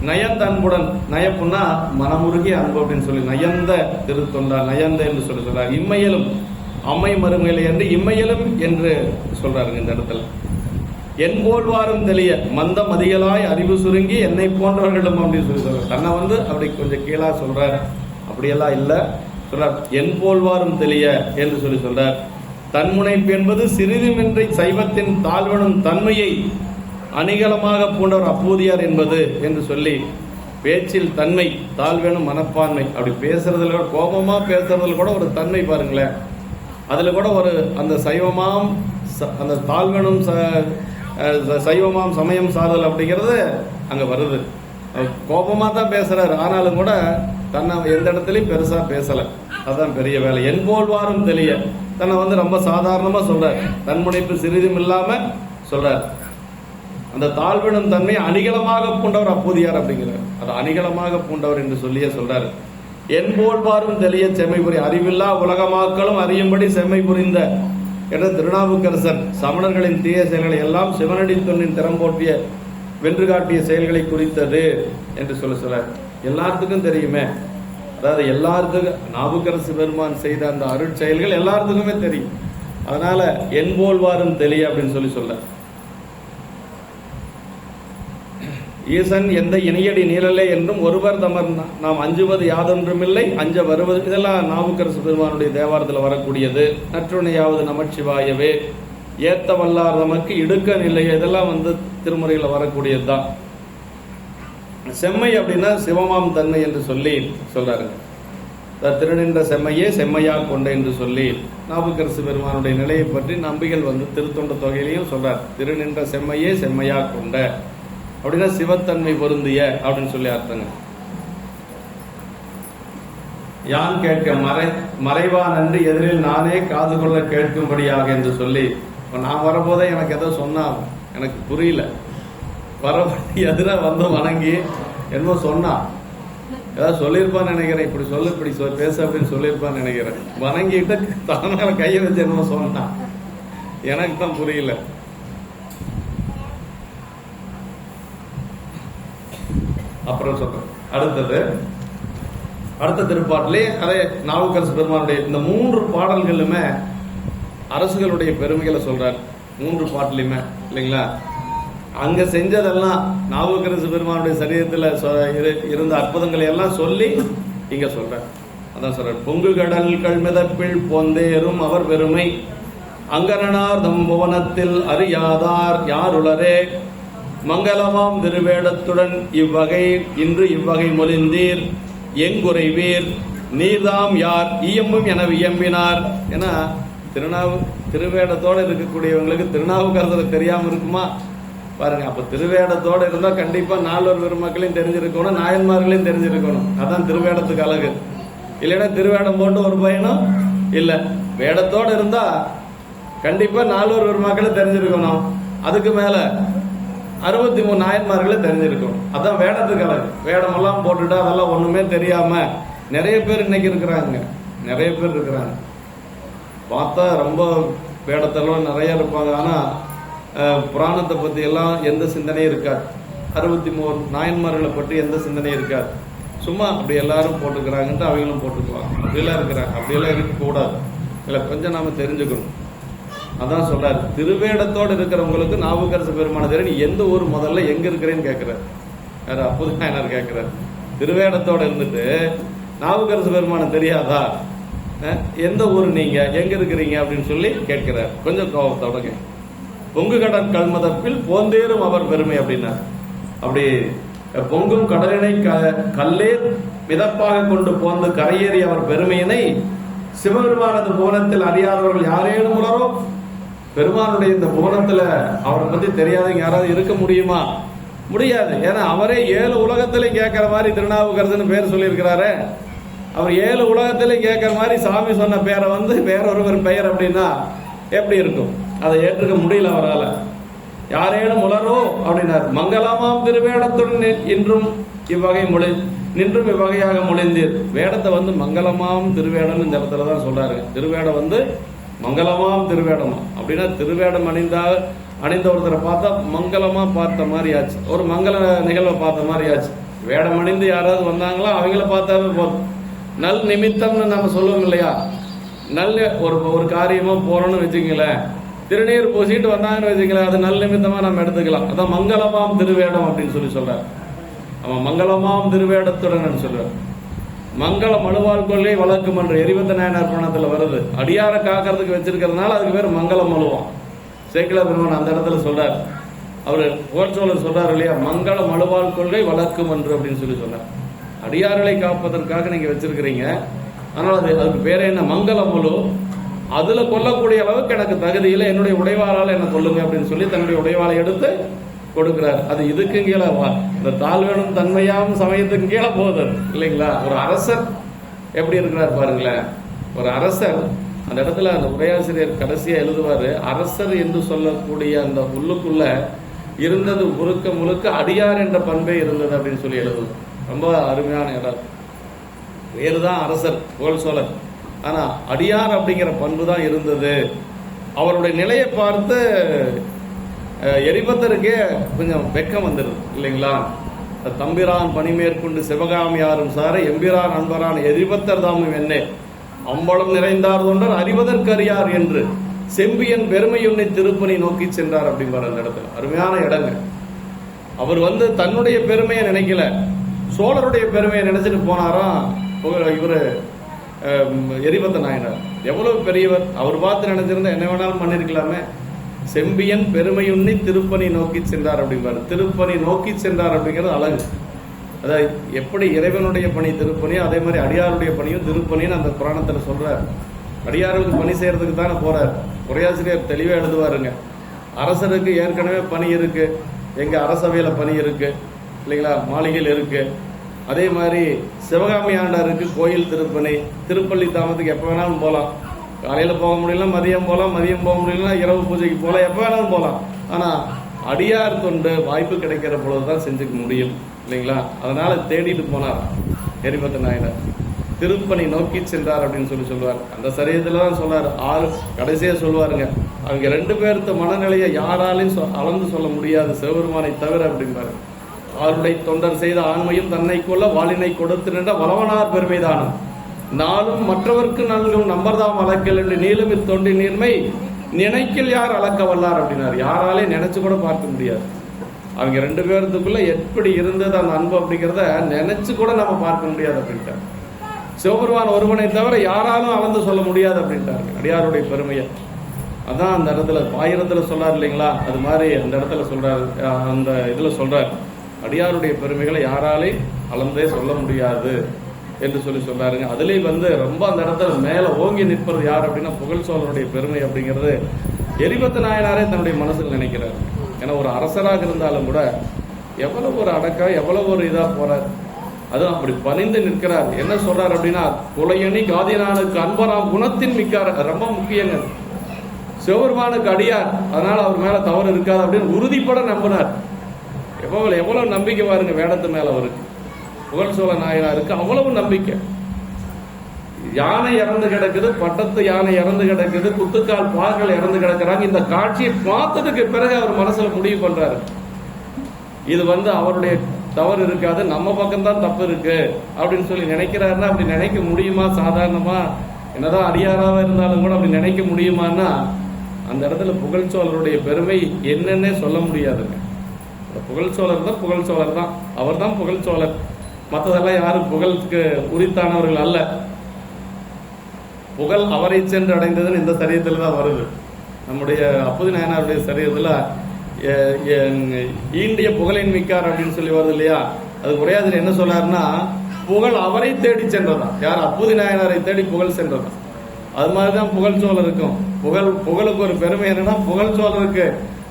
[SPEAKER 1] நயந்த அன்புடன், நயப்புன்னா மனமுருகிய அன்பு அப்படின்னு சொல்லி நயந்த திருத்தொண்டா, நயந்த என்று சொல்லி சொல்றார். இம்மையிலும் அம்மை மறுமையில என்று இம்மையிலும் என்று சொல்றாருங்க இந்த இடத்துல. என்போல்வாரும் தெளிய மந்தம் அதிகளாய் அறிவு சுருங்கி என்னை போன்றவர்களும் அப்படின்னு சொல்லி சொல்றாரு. தன்னை வந்து அப்படி கொஞ்சம் கீழா சொல்றார், அப்படியெல்லாம் இல்லை சொல்றார். என்போல்வாரும் தெளிய என்று சொல்லி சொல்றார். தன்முனைப்பு என்பது சிறிதுமின்றி சைவத்தின் தாழ்வனும் தன்மையை அணிகலமாக பூண்டவர் அப்பூதியார் என்பது என்று சொல்லி, பேச்சில் தன்மை, தாழ்வேணும் மனப்பான்மை, அப்படி பேசுறதுல கோபமா பேசுறதுல கூட ஒரு தன்மை பாருங்களேன். அதுல கூட ஒரு அந்த சைவமாம் அந்த தாழ்வேணும் சைவமாம் சமயம் சாதல் அப்படிங்கிறது அங்க வருது. கோபமா தான் பேசுறாரு, ஆனாலும் கூட தன்னை எந்த இடத்துலயும் பெருசா பேசல. அதுதான் பெரிய வேலை. என்போல்வாரும் தெளிய, தன்னை ரொம்ப சாதாரணமா சொல்றார், தன்முனைப்பு சிறிதும் இல்லாம சொல்றார். அந்த தாழ்வினும் தன்மை அணிகலமாக பூண்டவர் அப்பூதியார் அப்படிங்கிறார். அது அணிகலமாக பூண்டவர் என்று சொல்லியே சொல்றாரு. என்போல்வாரும் தெளிய செம்மை புரி, அறிவில்லா உலகமாக்களும் அறியும்படி செம்மை புரிந்த என்ற திருநாவுக்கரசர் சமணர்களின் தீய செயல்களை எல்லாம் சிவனடி தொன்னின் திறம் போற்றிய வென்று காட்டிய செயல்களை குறித்தது என்று சொல்றார். எல்லாத்துக்கும் தெரியுமே, அதாவது எல்லாத்துக்கும் நாவுக்கரசு பெருமான் செய்த அந்த அருள் செயல்கள் எல்லாத்துக்குமே தெரியும். அதனால என்போல்வாரும் தெளிய அப்படின்னு சொல்ல, ஈசன் எந்த இணையடி நீழலே என்றும் ஒருவர் தமர் நாம் அஞ்சுவது யாதொன்றுமில்லை அஞ்ச வருவது, இதெல்லாம் நாவுக்கரசு பெருமானுடைய தேவாரத்தில் வரக்கூடியது. நற்றுணையாவது நமச்சிவாயவே, ஏத்த வல்லார் நமக்கு இடுக்க நிலை, இதெல்லாம் திருமுறையில் வரக்கூடியது தான். செம்மை அப்படின்னா சிவமாம் தன்மை என்று சொல்லி சொல்றாரு. திருநின்ற செம்மையே செம்மையா கொண்ட என்று சொல்லி நாவுக்கரசு பெருமானுடைய நிலையை பற்றி நம்பிகள் திருத்தொண்ட தொகையிலையும் சொல்றார். திருநின்ற செம்மையே செம்மையா கொண்ட அப்படின்னா சிவத்தன்மை பொருந்திய அப்படின்னு சொல்லி அர்த்தங்க. யான் கேட்க மறைவா நன்றி எதிரில் நானே காது கொள்ள கேட்கும்படியாக என்று சொல்லி, நான் வரபோதே எனக்கு ஏதோ சொன்னா எனக்கு புரியல, வரபடி எதிராக வணங்கி என்னமோ சொன்னா ஏதாவது சொல்லியிருப்பான்னு நினைக்கிறேன். இப்படி சொல்லு இப்படி பேச அப்படின்னு சொல்லியிருப்பான்னு நினைக்கிறேன். வணங்கிட்டு தானால கையை வச்சு என்னமோ சொன்னா எனக்கு தான் புரியல. அப்புறம் சொல்றேன். அடுத்த திருப்பாட்டிலே அதே நாவுக்கரசு பெருமானுடைய இந்த 3 பாடல்களுமே அரசுகளுடைய பெருமைகளை சொல்றார். 3 பாட்டிலுமே இல்லைங்களா? அங்க செஞ்சதெல்லாம் நாவுக்கரசு பெருமானுடைய சரீரத்தில் இருந்த அற்புதங்களை எல்லாம் சொல்லி இங்க சொல்றார். அதான் சொல்றார். பொங்கு கடல் கல்மிதப்பில் போந்தேறும் அவர் பெருமை அங்கனார் தம் புவனத்தில் அறியாதார் யாருளரே மங்களமாம் திருவேடத்துடன் இவ்வகை இன்று இவ்வகை மொழிந்தீர் எங்குறைவீர் நீர்தாம் யார் இயம்பும் என இயம்பினார். ஏன்னா திருவேடத்தோடு இருக்கக்கூடியவங்களுக்கு திருநாவுக்கரசர் தெரியாம இருக்குமா பாருங்க. அப்ப திருவேடத்தோடு இருந்தா கண்டிப்பா நால்வர் பெருமக்களையும் தெரிஞ்சிருக்கணும், நாயன்மார்களையும் தெரிஞ்சிருக்கணும். அதான் திருவேடத்துக்கு அழகு. இல்லைன்னா திருவேடம் போட்டு ஒரு பயணம் இல்ல. வேடத்தோடு இருந்தா கண்டிப்பா நால்வர் பெருமக்களை தெரிஞ்சிருக்கணும். அதுக்கு மேல 63 நாயன்மார்களை தெரிஞ்சிருக்கும். அதான் வேடத்துக்கு அழகு. வேடமெல்லாம் போட்டுட்டா அதெல்லாம் ஒண்ணுமே தெரியாம நிறைய பேர் இன்னைக்கு இருக்கிறாங்க. நிறைய பேர் இருக்கிறாங்க. பார்த்தா ரொம்ப வேடத்தெல்லாம் நிறைய இருப்பாங்க. ஆனா புராணத்தை பத்தி எல்லாம் எந்த சிந்தனையும் இருக்காது. 63 நாயன்மார்களை பற்றி எந்த சிந்தனையும் இருக்காது. சும்மா அப்படி எல்லாரும் போட்டுக்கிறாங்கன்ட்டு அவங்களும் போட்டுக்குவாங்க. அப்படியெல்லாம் இருக்கிறாங்க. அப்படியெல்லாம் இருக்கக்கூடாது. இல்லை, கொஞ்சம் நாம தெரிஞ்சுக்கணும். அதான் சொல்றாரு. திருவேடத்தோடு இருக்கிறவங்களுக்கு நாவுக்கரசு பெருமான தெரியும். நீ எந்த ஊர் முதல்ல எங்க இருக்கிறேன்னு கேட்கிறாரு. யாரு? அப்போதான் கேட்கிறாரு. திருவேடத்தோட இருந்துட்டு நாவுக்கரசு பெருமான தெரியாதா, எந்த ஊர் நீங்க எங்க இருக்கிறீங்க அப்படின்னு சொல்லி கேட்கிறார். கொஞ்சம் கோபத்தோட பொங்கு கடல் கல்மதப்பில் போந்தேறும் அவர் பெருமை அப்படின்னா, அப்படி பொங்கும் கடலினை கல்லே மிதப்பாக கொண்டு போந்து கரையேறி அவர் பெருமையினை சிவபெருமானது புவனத்தில் அறியாதவர்கள் யாரேனும் உலரோ. பெருமானுடைய இந்த புவனத்துல அவரை பத்தி தெரியாதவங்க யாராவது இருக்க முடியுமா? முடியாது. ஏன்னா அவரே 7 உலகத்திலையும் கேட்கிற மாதிரி திருநாவுக்கரசன் பேர் சொல்லியிருக்கிறாரு. அவர் 7 உலகத்திலையும் கேட்கிற மாதிரி சாமி சொன்ன பேரை வேறொருவர் பெயர் அப்படின்னா எப்படி இருக்கும்? அதை ஏற்றுக்க முடியல அவரால். யாரேனும் உலரோ அப்படின்னார். மங்களமாம் திருவேடத்துடன் இன்றும் இவ்வகை நின்றும் இவ்வகையாக மொழிந்தீர். வேடத்தை மங்களமாம் திருவேடம் இந்த இடத்துல தான் சொல்றாரு. திருவேடம் மங்களமாம் திருவேடமா அப்படின்னா திருவேடம் அணிந்த ஒருத்தரை பார்த்தா மங்களமா பார்த்த மாதிரி ஆச்சு. ஒரு மங்கள நிகழ்வை பார்த்த மாதிரி ஆச்சு. வேடம் அணிந்து யாராவது வந்தாங்களோ அவங்கள பார்த்தாவே போதும். நல் நிமித்தம்னு நம்ம சொல்லுவோம் இல்லையா? நல்ல ஒரு காரியமா போறோம்னு வச்சுங்களேன், திருநீர் பூசிட்டு வந்தாங்கன்னு வச்சுங்களேன், அது நல்ல நிமித்தமா நம்ம எடுத்துக்கலாம். அதான் மங்களமாம் திருவேடம் அப்படின்னு சொல்றாரு. அவன் மங்களமாம் திருவேடத்துடன் சொல்றார். மங்கள மனுவாள் கொள்ளை வழக்கு மன்ற எரிவந்த நாயனார் புராணத்துல வருது. அடியார காக்கிறதுக்கு வச்சிருக்கிறதுனால அதுக்கு பேர் மங்கள மழுவான். சேக்கிழார் பெருமான் அந்த இடத்துல சொல்றார். அவர் புகழ்ச்சோழர் சொல்றாரு இல்லையா, மங்கள மழுவாள் கொள்கை வளர்க்கும் என்று அப்படின்னு சொல்லி சொன்னார். அடியார்களை காப்பதற்காக நீங்க வச்சிருக்கிறீங்க, ஆனால் அதுக்கு பேரே என்ன, மங்கள மழு. அதுல கொல்லக்கூடிய அளவுக்கு எனக்கு தகுதியில் என்னுடைய உடைவாளால் என்ன கொள்ளுங்க அப்படின்னு சொல்லி தன்னுடைய உடைவாளை எடுத்து கொடுக்கிறார். அது இதுக்கு கீழே இந்த தாழ்வேணும் தன்மையாம் சமயத்துக்கு கீழே போகுது இல்லைங்களா. ஒரு அரசர் எப்படி இருக்கிறார் பாருங்களேன். ஒரு அரசர் அந்த இடத்துல அந்த உரையாசிரியர் கடைசியா எழுதுவாரு, அரசர் என்று சொல்லக்கூடிய அந்த உள்ளுக்குள்ள இருந்தது முழுக்க முழுக்க அடியார் என்ற பண்பே இருந்தது அப்படின்னு சொல்லி எழுதுவோம். ரொம்ப அருமையான இடம். வேறுதான் அரசர் புகழ்ச்சோழர், ஆனா அடியார் அப்படிங்கிற பண்பு தான் இருந்தது. அவருடைய நிலையை பார்த்து எரிபத்தருக்கே கொஞ்சம் வெக்கம் வந்துடுது இல்லைங்களா. தம்பிரான் பணி மேற்கொண்டு சிவகாமியாரும் சார எம்பிரான் அன்பரான் எரிபத்தர் தாமும் என்னே அம்பலம் நிறைந்தார் தொண்டர் அறிவதற்கறியார் என்று செம்பியன் பெருமையுன்னை திருப்பணி நோக்கி சென்றார் அப்படிங்கிற அந்த இடத்துல அருமையான இடங்க. அவர் தன்னுடைய பெருமையை நினைக்கல, சோழருடைய பெருமையை நினைச்சிட்டு போனாராம். இவரு எரிபத்த நாயனார் எவ்வளவு பெரியவர், அவர் பார்த்து நினைச்சிருந்தா என்ன வேணாலும் பண்ணிருக்கலாமே. செம்பியன் பெருமையுன்னி திருப்பணி நோக்கி சென்றார் அப்படிங்கிறார். திருப்பணி நோக்கி சென்றார் அப்படிங்கிறது அழகு. அதாவது எப்படி இறைவனுடைய பணி திருப்பணியோ அதே மாதிரி அடியாருடைய பணியும் திருப்பணின்னு அந்த புராணத்தில் சொல்றார். அடியார்களுக்கு பணி செய்யறதுக்கு தானே போறார். உரையாசிரியர் தெளிவாக எழுதுவாருங்க. அரசருக்கு ஏற்கனவே பணி இருக்கு, எங்க அரசவையில பணி இருக்கு இல்லைங்களா, மாளிகையில் இருக்கு. அதே மாதிரி சிவகாமி ஆண்டாருக்கு கோயில் திருப்பணி, திருப்பள்ளி தாமத்துக்கு எப்போ வேணாலும் போகலாம். காலையில் போக முடியல, மதியம் போகலாம், மதியம் போக முடியலன்னா இரவு பூஜைக்கு போகலாம், எப்போ வேணாலும் போகலாம். ஆனால் அடியார் தொண்டு வாய்ப்பு கிடைக்கிற பொழுதுதான் செஞ்சுக்க முடியும் இல்லைங்களா. அதனால தேடிட்டு போனார் எரிபத்த நாயனார். திருப்பணி நோக்கி சென்றார் அப்படின்னு சொல்லுவார். அந்த சரியத்துல தான் சொன்னார். கடைசியா சொல்லுவாருங்க, அவங்க 2 பேர்த்த மனநிலையை யாராலையும் அளந்து சொல்ல முடியாது சிவபெருமானை தவிர அப்படின்பாரு. அவருடைய தொண்டர் செய்த ஆண்மையும் தன்னை கொள்ள வாளினை கொடுத்து நின்ற வளவனார் பெருமைதானும் நாளும் மற்றவர்க்கு நல்கும் நம்பர்தாம் அளக்கல் என்று நீளும் தொண்டி நீர்மை நினைக்கில் யார் அளக்க வல்லார் அப்படின்னாரு. யாராலே நினைச்சு கூட பார்க்க முடியாது. அவங்க 2 பேர்த்துக்குள்ள எப்படி இருந்தது அந்த அன்பு அப்படிங்கிறத நினைச்சு கூட நம்ம பார்க்க முடியாது அப்படின்ட்டார். சிவபெருமான் ஒருவனை தவிர யாராலும் அளந்து சொல்ல முடியாது அப்படின்ட்டாரு அடியாருடைய பெருமையை. அதான் அந்த இடத்துல 1000 சொல்றாரு இல்லைங்களா, அது மாதிரி அந்த இடத்துல சொல்றாரு, அந்த இதுல சொல்றாரு அடியாருடைய பெருமைகளை யாராலே அளந்தே சொல்ல முடியாது என்று சொல்றாருங்க. அதுலேயும் ரொம்ப அந்த இடத்துல மேல ஓங்கி நிற்பது யார் அப்படின்னா புகழ்ச்சோழருடைய பெருமை அப்படிங்கிறது எரிபத்த நாயனாரே தன்னுடைய மனசுல நினைக்கிறார். ஏன்னா ஒரு அரசராக இருந்தாலும் கூட எவ்வளவு ஒரு அடக்கா எவ்வளவு ஒரு இதா போறார். அதுவும் அப்படி பணிந்து நிற்கிறார். என்ன சொல்றார் அப்படின்னா, குலையணி காதியனானுக்கு அன்பராம் குணத்தின் மிக்கார், ரொம்ப முக்கியங்க. சிவபெருமானுக்கு அடியார், அதனால அவர் மேல தவறு இருக்காது அப்படின்னு உறுதிப்பட நம்பினார். எவ்வளவு நம்பிக்கை பாருங்க வேடத்து மேல அவருக்கு. புகழ்ச்சோழ நாயனாருக்கு அவ்வளவு நம்பிக்கை. யானை இறந்து கிடக்குது, பட்டத்து யானை இறந்து கிடக்குது, குத்துக்கால் பார்கள் இறந்து கிடக்குறாங்க. இந்த காட்சியை பார்த்ததுக்கு பிறகு அவர் மனசுல முடிவு பண்றாரு, இது அவருடைய தவறு இருக்காது, நம்ம பக்கம்தான் தப்பு இருக்கு அப்படின்னு சொல்லி நினைக்கிறாருன்னா அப்படி நினைக்க முடியுமா? சாதாரணமா என்னதான் அடியாராக இருந்தாலும் கூட அப்படி நினைக்க முடியுமான்னா அந்த இடத்துல புகழ்ச்சோழருடைய பெருமை என்னன்னே சொல்ல முடியாதுங்க. புகழ்ச்சோழர் தான் புகழ்ச்சோழர் தான், அவர் தான் புகழ்ச்சோழர். மற்றதெல்லாம் யாரும் புகழுக்கு உரித்தானவர்கள் அல்ல. புகழ் அவரை சென்று அடைந்ததுன்னு இந்த சரியத்தில் தான் வருது. நம்முடைய அப்போது நாயனாருடைய சரியத்தில் ஈண்டிய புகழின் மிக்கார் அப்படின்னு சொல்லி வருது இல்லையா. அது உரையாதில் என்ன சொன்னார்னா, புகழ் அவரை தேடி சென்றதான். யார்? அப்போது நாயனாரை தேடி புகழ் சென்றதான். அது மாதிரிதான் புகழ்ச்சோழர் இருக்கும். புகழுக்கு ஒரு பெருமை என்னன்னா புகழ்ச்சோழருக்கு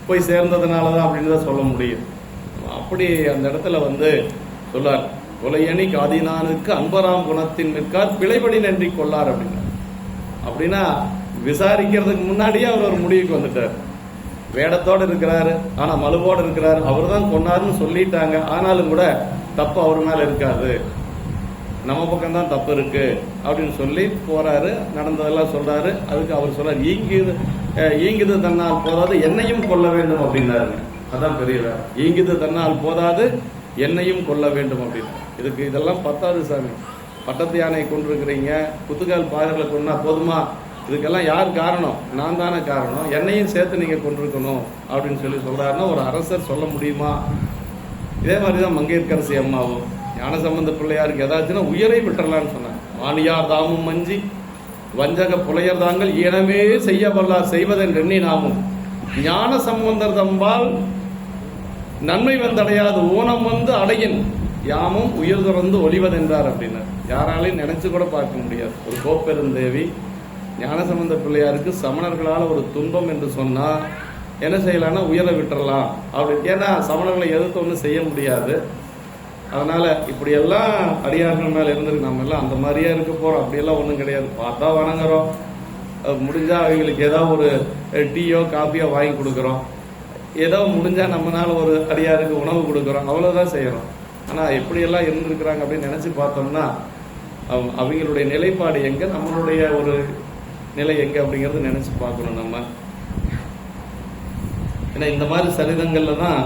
[SPEAKER 1] போய் சேர்ந்ததுனாலதான் அப்படின்னு தான் சொல்ல முடியும். அப்படி அந்த இடத்துல சொல்லார், கொலையணி காதினானுக்கு அன்பராம் குணத்தின் மிக்கார் பிழைபடி நன்றி கொள்ளார் அப்படின்னா விசாரிக்கிறதுக்கு முன்னாடியே அவர் ஒரு முடிவுக்கு வந்துட்டார். வேடத்தோடு இருக்கிறாரு, ஆனா மலுவோடு இருக்கிறாரு, அவர் தான் கொன்னாருன்னு சொல்லிட்டாங்க. ஆனாலும் கூட தப்பு அவர் மேல இருக்காது, நம்ம பக்கம் தான் தப்பு இருக்கு அப்படின்னு சொல்லி போறாரு. நடந்ததெல்லாம் சொல்றாரு. அதுக்கு அவர் சொல்றாரு, ஈங்குது தன்னால் போதாது என்னையும் கொல்ல வேண்டும் அப்படின்னாரு. அதான் பெரிய வேலை. ஈங்குது தன்னால் போதாது என்னையும் கொல்ல வேண்டும் அப்படின்னு. இதுக்கு இதெல்லாம் பத்தாது சாமி. பட்டத்து யானை கொண்டிருக்கிறீங்க, குத்துக்கால் பாகர்களை கொண்டா போதுமா? இதுக்கெல்லாம் யார் காரணம்? நான் தானே காரணம். என்னையும் சேர்த்து நீங்க கொண்டிருக்கணும் அப்படின்னு சொல்லி சொல்றாருன்னா ஒரு அரசர் சொல்ல முடியுமா? இதே மாதிரிதான் மங்கையர்க்கரசி அம்மாவும் ஞானசம்பந்த பிள்ளையாருக்கு ஏதாச்சுன்னா உயரை விட்டுறலான்னு சொன்னாங்க. மானியார் தாமும் மஞ்சி வஞ்சக புலையர் தாங்கள் ஈனமே செய்ய வல்லார் செய்வதென்று எண்ணி நாமும் ஞான சம்பந்தர் தம்பால் நன்மை வந்து அடையாது ஊனம் வந்து அடையின் யாமும் உயிர் துறந்து ஒளிவதென்றார் அப்படின்னா யாராலையும் நினைச்சு கூட பார்க்க முடியாது. ஒரு கோப்பெருந்தேவி ஞானசம்பந்த பிள்ளையாருக்கு சமணர்களால் ஒரு துன்பம் என்று சொன்னா என்ன செய்யலாம்னா உயர விட்டுறலாம் அப்படி. ஏன்னா சமணர்களை எதிர்த்து ஒன்றும் செய்ய முடியாது. அதனால இப்படியெல்லாம் அடியார்கள் மேல இருந்திருக்கு. நம்ம எல்லாம் அந்த மாதிரியே இருக்க போறோம், அப்படியெல்லாம் ஒன்றும் கிடையாது. பார்த்தா வணங்குறோம், முடிஞ்சா அவங்களுக்கு ஏதாவது ஒரு டீயோ காப்பியோ வாங்கி கொடுக்குறோம், ஏதோ முடிஞ்சா நம்மளால ஒரு அடியாருக்கு உணவு கொடுக்குறோம், அவ்வளவுதான் செய்யறோம். ஆனா எப்படியெல்லாம் இருந்திருக்கிறாங்க அப்படின்னு நினைச்சு பார்த்தோம்னா அவங்களுடைய நிலைப்பாடு எங்க, நம்மளுடைய ஒரு நிலை எங்க அப்படிங்கறத நினைச்சு பார்க்கணும் நம்ம. ஏன்னா இந்த மாதிரி சரிதங்கள்ல தான்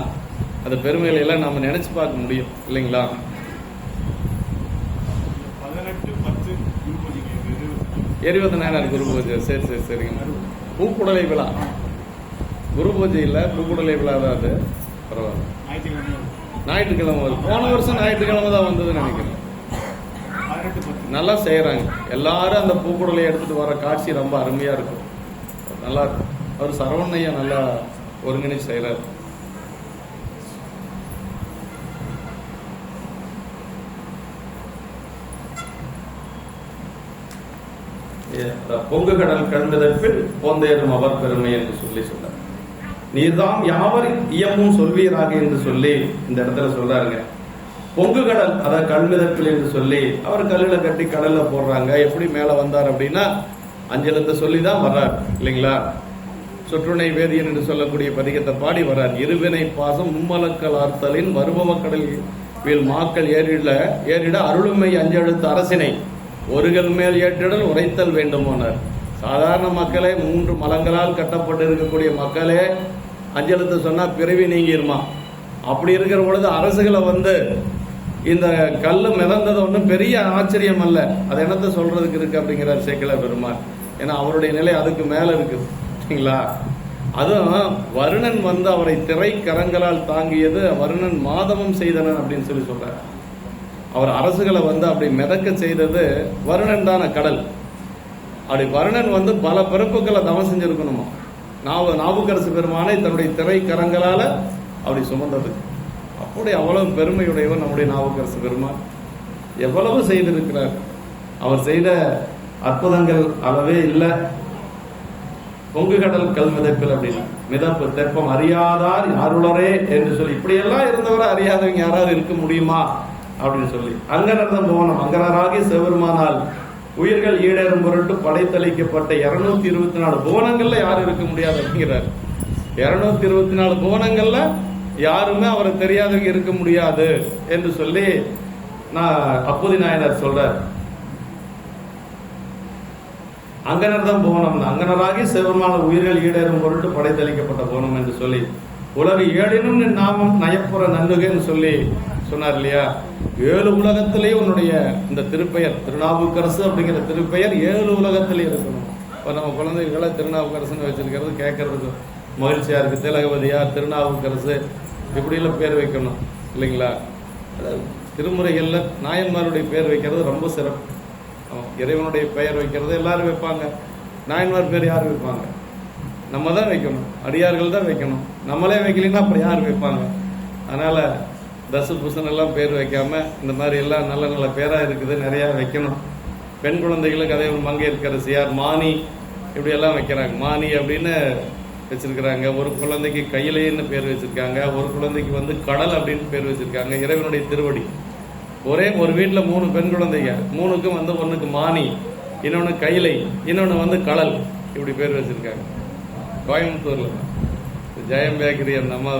[SPEAKER 1] அந்த பெருமைகளை எல்லாம் நம்ம நினைச்சு பார்க்க முடியும் இல்லைங்களா? 18 நாயனார் குரு பூஜை. சரி சரி சரிங்க. பூக்குடலை விழா குரு பூஜை இல்ல, பூக்குடலை விழா தான் அது. பரவாயில்ல, ஞாயிற்றுக்கிழமை வரும். போன வருஷம் ஞாயிற்றுக்கிழமை தான் வந்ததுன்னு நினைக்கிறேன். நல்லா செய்யறாங்க எல்லாரும். அந்த பூக்குடலை எடுத்துட்டு வர காட்சி ரொம்ப அருமையா இருக்கும், நல்லா இருக்கும். அவர் சரவணையா நல்லா ஒருங்கிணைச்சு செய்யறாரு. பொங்கு கடல் கண்மிதப்பில் போந்தேறும் அவர் பெருமை என்று சொல்லி சொன்னார். நீர்தாம் யாவர் இயமும் சொல்வீராக என்று சொல்லி இந்த இடத்துல சொல்றாருங்க. பொங்கு கடல் அத கண்மிதப்பில் என்று சொல்லி அவர் கல்லுல கட்டி கடல்ல போடுறாங்க. எப்படி மேல வந்தார் அப்படின்னா அஞ்சலத்தை சொல்லிதான் வர்றார் இல்லைங்களா? சொற்றுணை வேதியன் என்று சொல்லக்கூடிய பதிகத்தை பாடி வர்றார். இருவினை பாசம் மும்மலக்கல் ஆர்த்தலின் வருபவ கடல் வீழ் மாக்கள் ஏறிட அருளுமை அஞ்செழுத்து அரசினை ஒருகள் மேல் ஏற்றிடல் உரைத்தல் வேண்டுமானார். சாதாரண மக்களே, 3 மலங்களால் கட்டப்பட்டு இருக்கக்கூடிய மக்களே அஞ்செழுத்து சொன்னா பிறவி நீங்கிருமா. அப்படி இருக்கிற பொழுது அரசுகளை வந்து இந்த கல்லு மிதந்தது ஒன்றும் பெரிய ஆச்சரியம் அல்ல. அது என்னத்த சொல்றதுக்கு இருக்கு அப்படிங்கிறார் சேக்கிழார் பெருமாள். ஏன்னா அவருடைய நிலை அதுக்கு மேல இருக்கு சரிங்களா? அதுவும் வருணன் வந்து அவரை திரை கரங்களால் தாங்கியது வருணன் மாதவம் செய்தனன் அப்படின்னு சொல்லி சொல்றார். அவர் அரசுகளை வந்து அப்படி மிதக்க செய்தது வருணன் தான கடல். அப்படி வருணன் வந்து பல பிறப்புகளை தவம் செஞ்சிருக்கணுமா. நாவுக்கரசு பெருமானை தன்னுடைய திரை கரங்களால அப்படி சுமந்தது. அப்படி அவ்வளவு பெருமையுடையவர் நம்முடைய நாவுக்கரசு பெருமான். எவ்வளவு செய்திருக்கிறார். அவர் செய்த அற்புதங்கள் அளவே இல்லை. பொங்கு கடல் கல் மிதப்பில் அப்படின்னு மிதப்பு தெப்பம் அறியாதார் யாருளரே என்று சொல்லி இப்படியெல்லாம் இருந்தவரை அறியாதவங்க யாராவது இருக்க முடியுமா அப்படின்னு சொல்லி அங்கனர்தம் போனோம். அங்கனராகி சிவபெருமானால் உயிர்கள் ஈடேறும் பொருட்டு படைத்தளிக்கப்பட்ட 224 புவனங்கள்ல யாரும் இருக்க முடியாது அப்படிங்கிறார். 224 புவனங்கள்ல யாருமே அவரை தெரியாதவங்க இருக்க முடியாது என்று சொல்லி நான் அப்போதி நாயனார் சொல்றார். அங்கனர்தம் போனம் அங்கனராகி சிவபெருமான உயிர்கள் ஈடேறும் பொருட்டு படைத்தளிக்கப்பட்ட போனம் என்று சொல்லி உலகு ஏழினும் நாமம் நயப்புற நன்னுகன்னு சொல்லி சொன்னார் இல்லையா? 7 உலகத்திலேயே உன்னுடைய இந்த திருப்பெயர் திருநாவுக்கரசு அப்படிங்கிற திருப்பெயர் 7 உலகத்திலேயே இருக்கணும். இப்போ நம்ம குழந்தைகளை திருநாவுக்கரசுன்னு வச்சிருக்கிறது கேட்கறதுக்கு மகிழ்ச்சியா இருக்கு. திலகவதியார், திருநாவுக்கரசு இப்படிலாம் பேர் வைக்கணும் இல்லைங்களா? திருமுறைகள்ல நாயன்மாருடைய பேர் வைக்கிறது ரொம்ப சிறப்பு. இறைவனுடைய பெயர் வைக்கிறது எல்லாரும் வைப்பாங்க. நாயன்மார் பேர் யார் வைப்பாங்க? நம்ம தான் வைக்கணும், அடியார்கள் தான் வைக்கணும். நம்மளே வைக்கலைன்னா அப்புறம் யார் வைப்பாங்க? அதனால தசு புசன் எல்லாம் பேர் வைக்காம இந்த மாதிரி எல்லாம் நல்ல நல்ல பேரா இருக்குது நிறைய வைக்கணும். பெண் குழந்தைகளுக்கு அதே மங்கையர்க்கரசியார், மானி இப்படி எல்லாம் வைக்கிறாங்க. மானி அப்படின்னு வச்சிருக்கிறாங்க. ஒரு குழந்தைக்கு கையிலேன்னு பேர் வச்சிருக்காங்க. ஒரு குழந்தைக்கு வந்து கடல் அப்படின்னு பேர் வச்சிருக்காங்க. இறைவனுடைய திருவடி. ஒரே ஒரு வீட்டில் 3 பெண் குழந்தைங்க, 3க்கும் வந்து ஒன்றுக்கு மானி, இன்னொன்று கைலை, இன்னொன்று வந்து கடல் இப்படி பேர் வச்சிருக்காங்க. கோயம்புத்தூர்ல ஜெயம் பேக்கரி அந்த அம்மா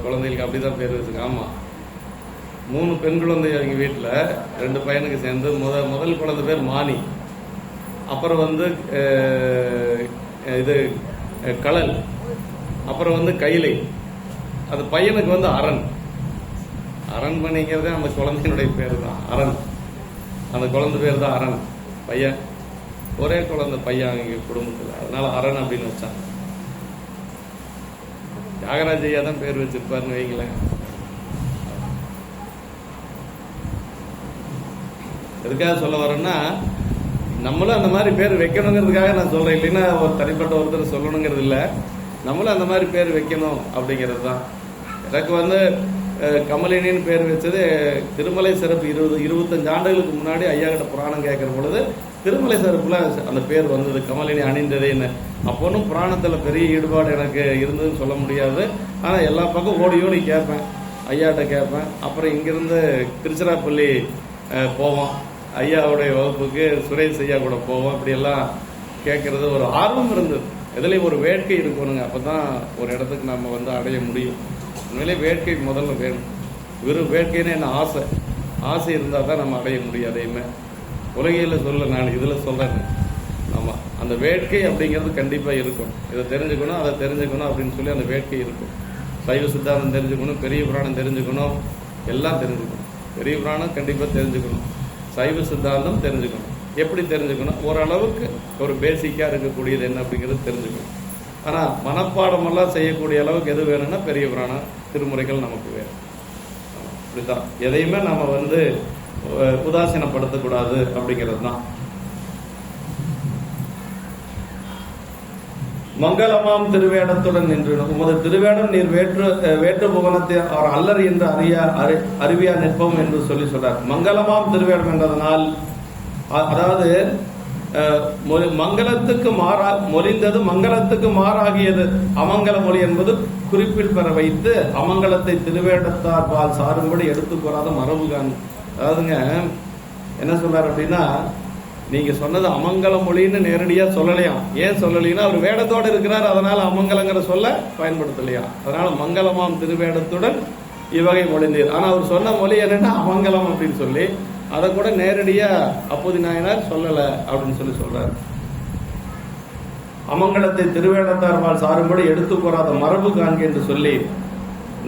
[SPEAKER 1] குழந்தைகளுக்கு அப்படிதான் பேர் வச்சிருக்காங்க. ஆமா, 3 பெண் குழந்தை அவங்க வீட்டில் 2 பையனுக்கு சேர்ந்து முதல் குழந்தை பேர் மானி, அப்புறம் வந்து இது கடல், அப்புறம் வந்து கைலை, அது பையனுக்கு வந்து அரண். அரண்மனைங்கிறதே அந்த குழந்தையினுடைய பேர் தான் அரண். அந்த குழந்தை பேர் தான் அரண். பையன் ஒரே குழந்தை பையன் அவங்க குடும்பத்தில், அதனால அரண் அப்படின்னு வச்சாங்க. தியாகராஜையா தான் பேர் வச்சிருப்பாருன்னு வைங்களேன். எதுக்காக சொல்ல வரேன்னா, நம்மளும் அந்த மாதிரி பேர் வைக்கணுங்கிறதுக்காக நான் சொல்றேன். இல்லைன்னா ஒரு தனிப்பட்ட ஒருத்தர் சொல்லணுங்கிறது இல்லை. நம்மளும் அந்த மாதிரி பேர் வைக்கணும் அப்படிங்கிறது தான். எனக்கு வந்து கமலினின்னு பேர் வச்சது திருமலை சிறப்பு 25 ஆண்டுகளுக்கு முன்னாடி ஐயா கிட்ட புராணம் கேட்குற பொழுது திருமலை சிறப்புல அந்த பேர் வந்தது, கமலினி அணிந்ததேன்னு. அப்போனும் புராணத்தில் பெரிய ஈடுபாடு எனக்கு இருந்ததுன்னு சொல்ல முடியாது. ஆனால் எல்லா பக்கம் ஓடி ஓடி கேட்பேன், ஐயாட்ட கேட்பேன். அப்புறம் இங்கிருந்து திருச்சிராப்பள்ளி போவோம், ஐயாவுடைய வகுப்புக்கு சுரேஷ் ஐயா கூட போவோம். இப்படியெல்லாம் கேட்கறது ஒரு ஆர்வம் இருந்தது. இதுலேயும் ஒரு வேட்கை இருக்கணுங்க, அப்போ தான் ஒரு இடத்துக்கு நம்ம வந்து அடைய முடியும். உண்மையிலே வேட்கை முதல்ல வேணும். வெறும் வேட்கைன்னு என்ன ஆசை இருந்தால் தான் நம்ம அடைய முடியும். அதையுமே உலகையில் சொல்ல, நான் இதில் சொல்கிறேன். ஆமாம், அந்த வேட்கை அப்படிங்கிறது கண்டிப்பாக இருக்கும். இதை தெரிஞ்சுக்கணும், அதை தெரிஞ்சுக்கணும் அப்படின்னு சொல்லி அந்த வேட்கை இருக்கும். சைவ சித்தாந்தம் தெரிஞ்சுக்கணும், பெரிய புராணம் தெரிஞ்சுக்கணும், எல்லாம் தெரிஞ்சுக்கணும். பெரிய புராணம் கண்டிப்பாக தெரிஞ்சுக்கணும், சைவ சித்தாந்தம் தெரிஞ்சுக்கணும். எப்படி தெரிஞ்சுக்கணும்? ஓரளவுக்கு ஒரு பேசிக்காக இருக்கக்கூடியது என்ன அப்படிங்கிறது தெரிஞ்சுக்கணும். ஆனால் மனப்பாடமெல்லாம் செய்யக்கூடிய அளவுக்கு எது வேணும்னா பெரிய புராணம், திருமுறைகள் நமக்கு வேணும். இப்படிதான் எதையுமே நம்ம வந்து உதாசீனப்படுத்தக்கூடாது அப்படிங்கிறது தான். மங்களமாம் திருவேடத்துடன் நின்று உமது திருவேடம் நீர் வேற்று புவனத்தை அவர் அல்லர் என்று அறிவியா நிற்போம் என்று சொல்லி சொல்றார். மங்களமாம் திருவேடம் என்றதனால், அதாவது மங்களத்துக்கு மொழிந்தது மங்களத்துக்கு மாறாகியது அமங்கல மொழி என்பது குறிப்பில் பெற வைத்து அமங்கலத்தை திருவேடத்தார் பால் சாரும்படி எடுத்துக்கூடாத மரபுகான். அதாவதுங்க என்ன சொல்றாரு அப்படின்னா, நீங்க சொன்னது அமங்கல மொழின்னு நேரடியா சொல்லலையாம். ஏன் சொல்லலைன்னா அவர் வேடத்தோடு இருக்கிறார், அதனால அமங்கலங்கிற சொல்ல பயன்படுத்தலையா. அதனால மங்களமாம் திருவேடத்துடன் இவ்வகை மொழிந்தீர். ஆனா அவர் சொன்ன மொழி என்னன்னா அமங்கலம் அப்படின்னு சொல்லி அதை கூட நேரடியா அப்போதி நாயனார் சொல்லல அப்படின்னு சொல்லி சொல்றாரு. அமங்கலத்தை திருவேடத்தார்பால் சாரும்படி எடுத்துக்கூறாத மரபு காண்க என்று சொல்லி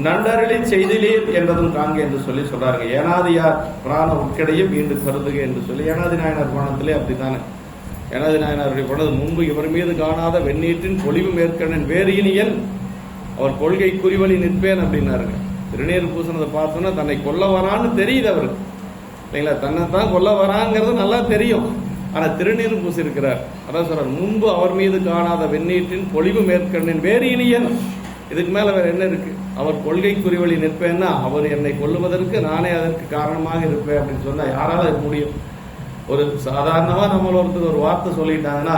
[SPEAKER 1] நண்டரளி செய்திலீர் என்றதும் காண்க என்று சொல்லி சொல்றாங்க. ஏனாதியார் பிராண உட்கடையும் மீண்டு கருதுக என்று சொல்லி ஏனாதி நாயனார் புராணத்திலே அப்படித்தானே. ஏனாதி நாயனாருடைய போனது முன்பு இவர் மீது காணாத வெந்நீற்றின் பொலிவு மேற்கண்ணின் வேறியனியன் அவர் கொள்கை குறிவழி நிற்பேன் அப்படின்னாருங்க. திருநீர் பூசணத்தை பார்த்தோன்னா தன்னை கொல்ல வரான்னு தெரியுது அவருக்கு, இல்லைங்களா? தன்னை தான் கொல்ல வராங்கிறது நல்லா தெரியும். ஆனால் திருநீர் பூசி இருக்கிறார். அதான் சொல்றார், முன்பு அவர் மீது காணாத வெந்நீற்றின் பொலிவு மேற்கண்ணின் வேறு இனியன். இதுக்கு மேல வேற என்ன இருக்கு? அவர் கொள்கை குறிவழி நிற்பேன்னா அவர் என்னை கொல்லுவதற்கு நானே அதற்கு காரணமாக இருப்பேன் அப்படின்னு சொன்னா யாரால முடியும்? ஒரு சாதாரணமா நம்மள ஒருத்தர் ஒரு வார்த்தை சொல்லிட்டாங்கன்னா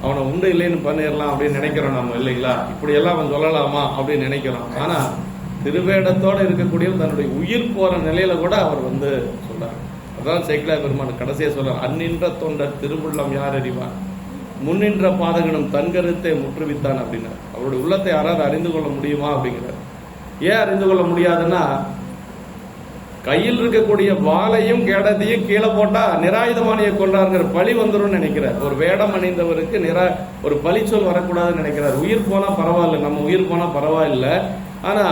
[SPEAKER 1] அவனை உண்டு இல்லைன்னு பண்ணிடலாம் அப்படின்னு நினைக்கிறோம் நம்ம, இல்லைங்களா? இப்படி எல்லாம் அவன் சொல்லலாமா அப்படின்னு நினைக்கிறோம். ஆனா திருவேடத்தோடு இருக்கக்கூடிய தன்னுடைய உயிர் போற நிலையில கூட அவர் வந்து சொல்றார். அதான் சேக்கிழார் பெருமான் கடைசியா சொல்றார், அந்நின்ற தொண்டர் திருவுள்ளம் யார் அறிவான், முன்னின்ற பாதகனும் தன் கருத்தை முற்றுவித்தான் அப்படின்னார். அவருடைய உள்ளத்தை யாராவது அறிந்து கொள்ள முடியுமா அப்படிங்கிறார். ஏன் அறிந்து கொள்ள முடியாதுன்னா, கையில் இருக்கக்கூடிய வாளையும் கேடத்தையும் கீழே போட்டா நிராயுதமானியை கொண்டாருங்கிற பழி வந்துடும் நினைக்கிறார். ஒரு வேடம் அணிந்தவருக்கு ஒரு பழி சொல் வரக்கூடாதுன்னு நினைக்கிறார். உயிர் போனா பரவாயில்ல, நம்ம உயிர் போனா பரவாயில்ல, ஆனா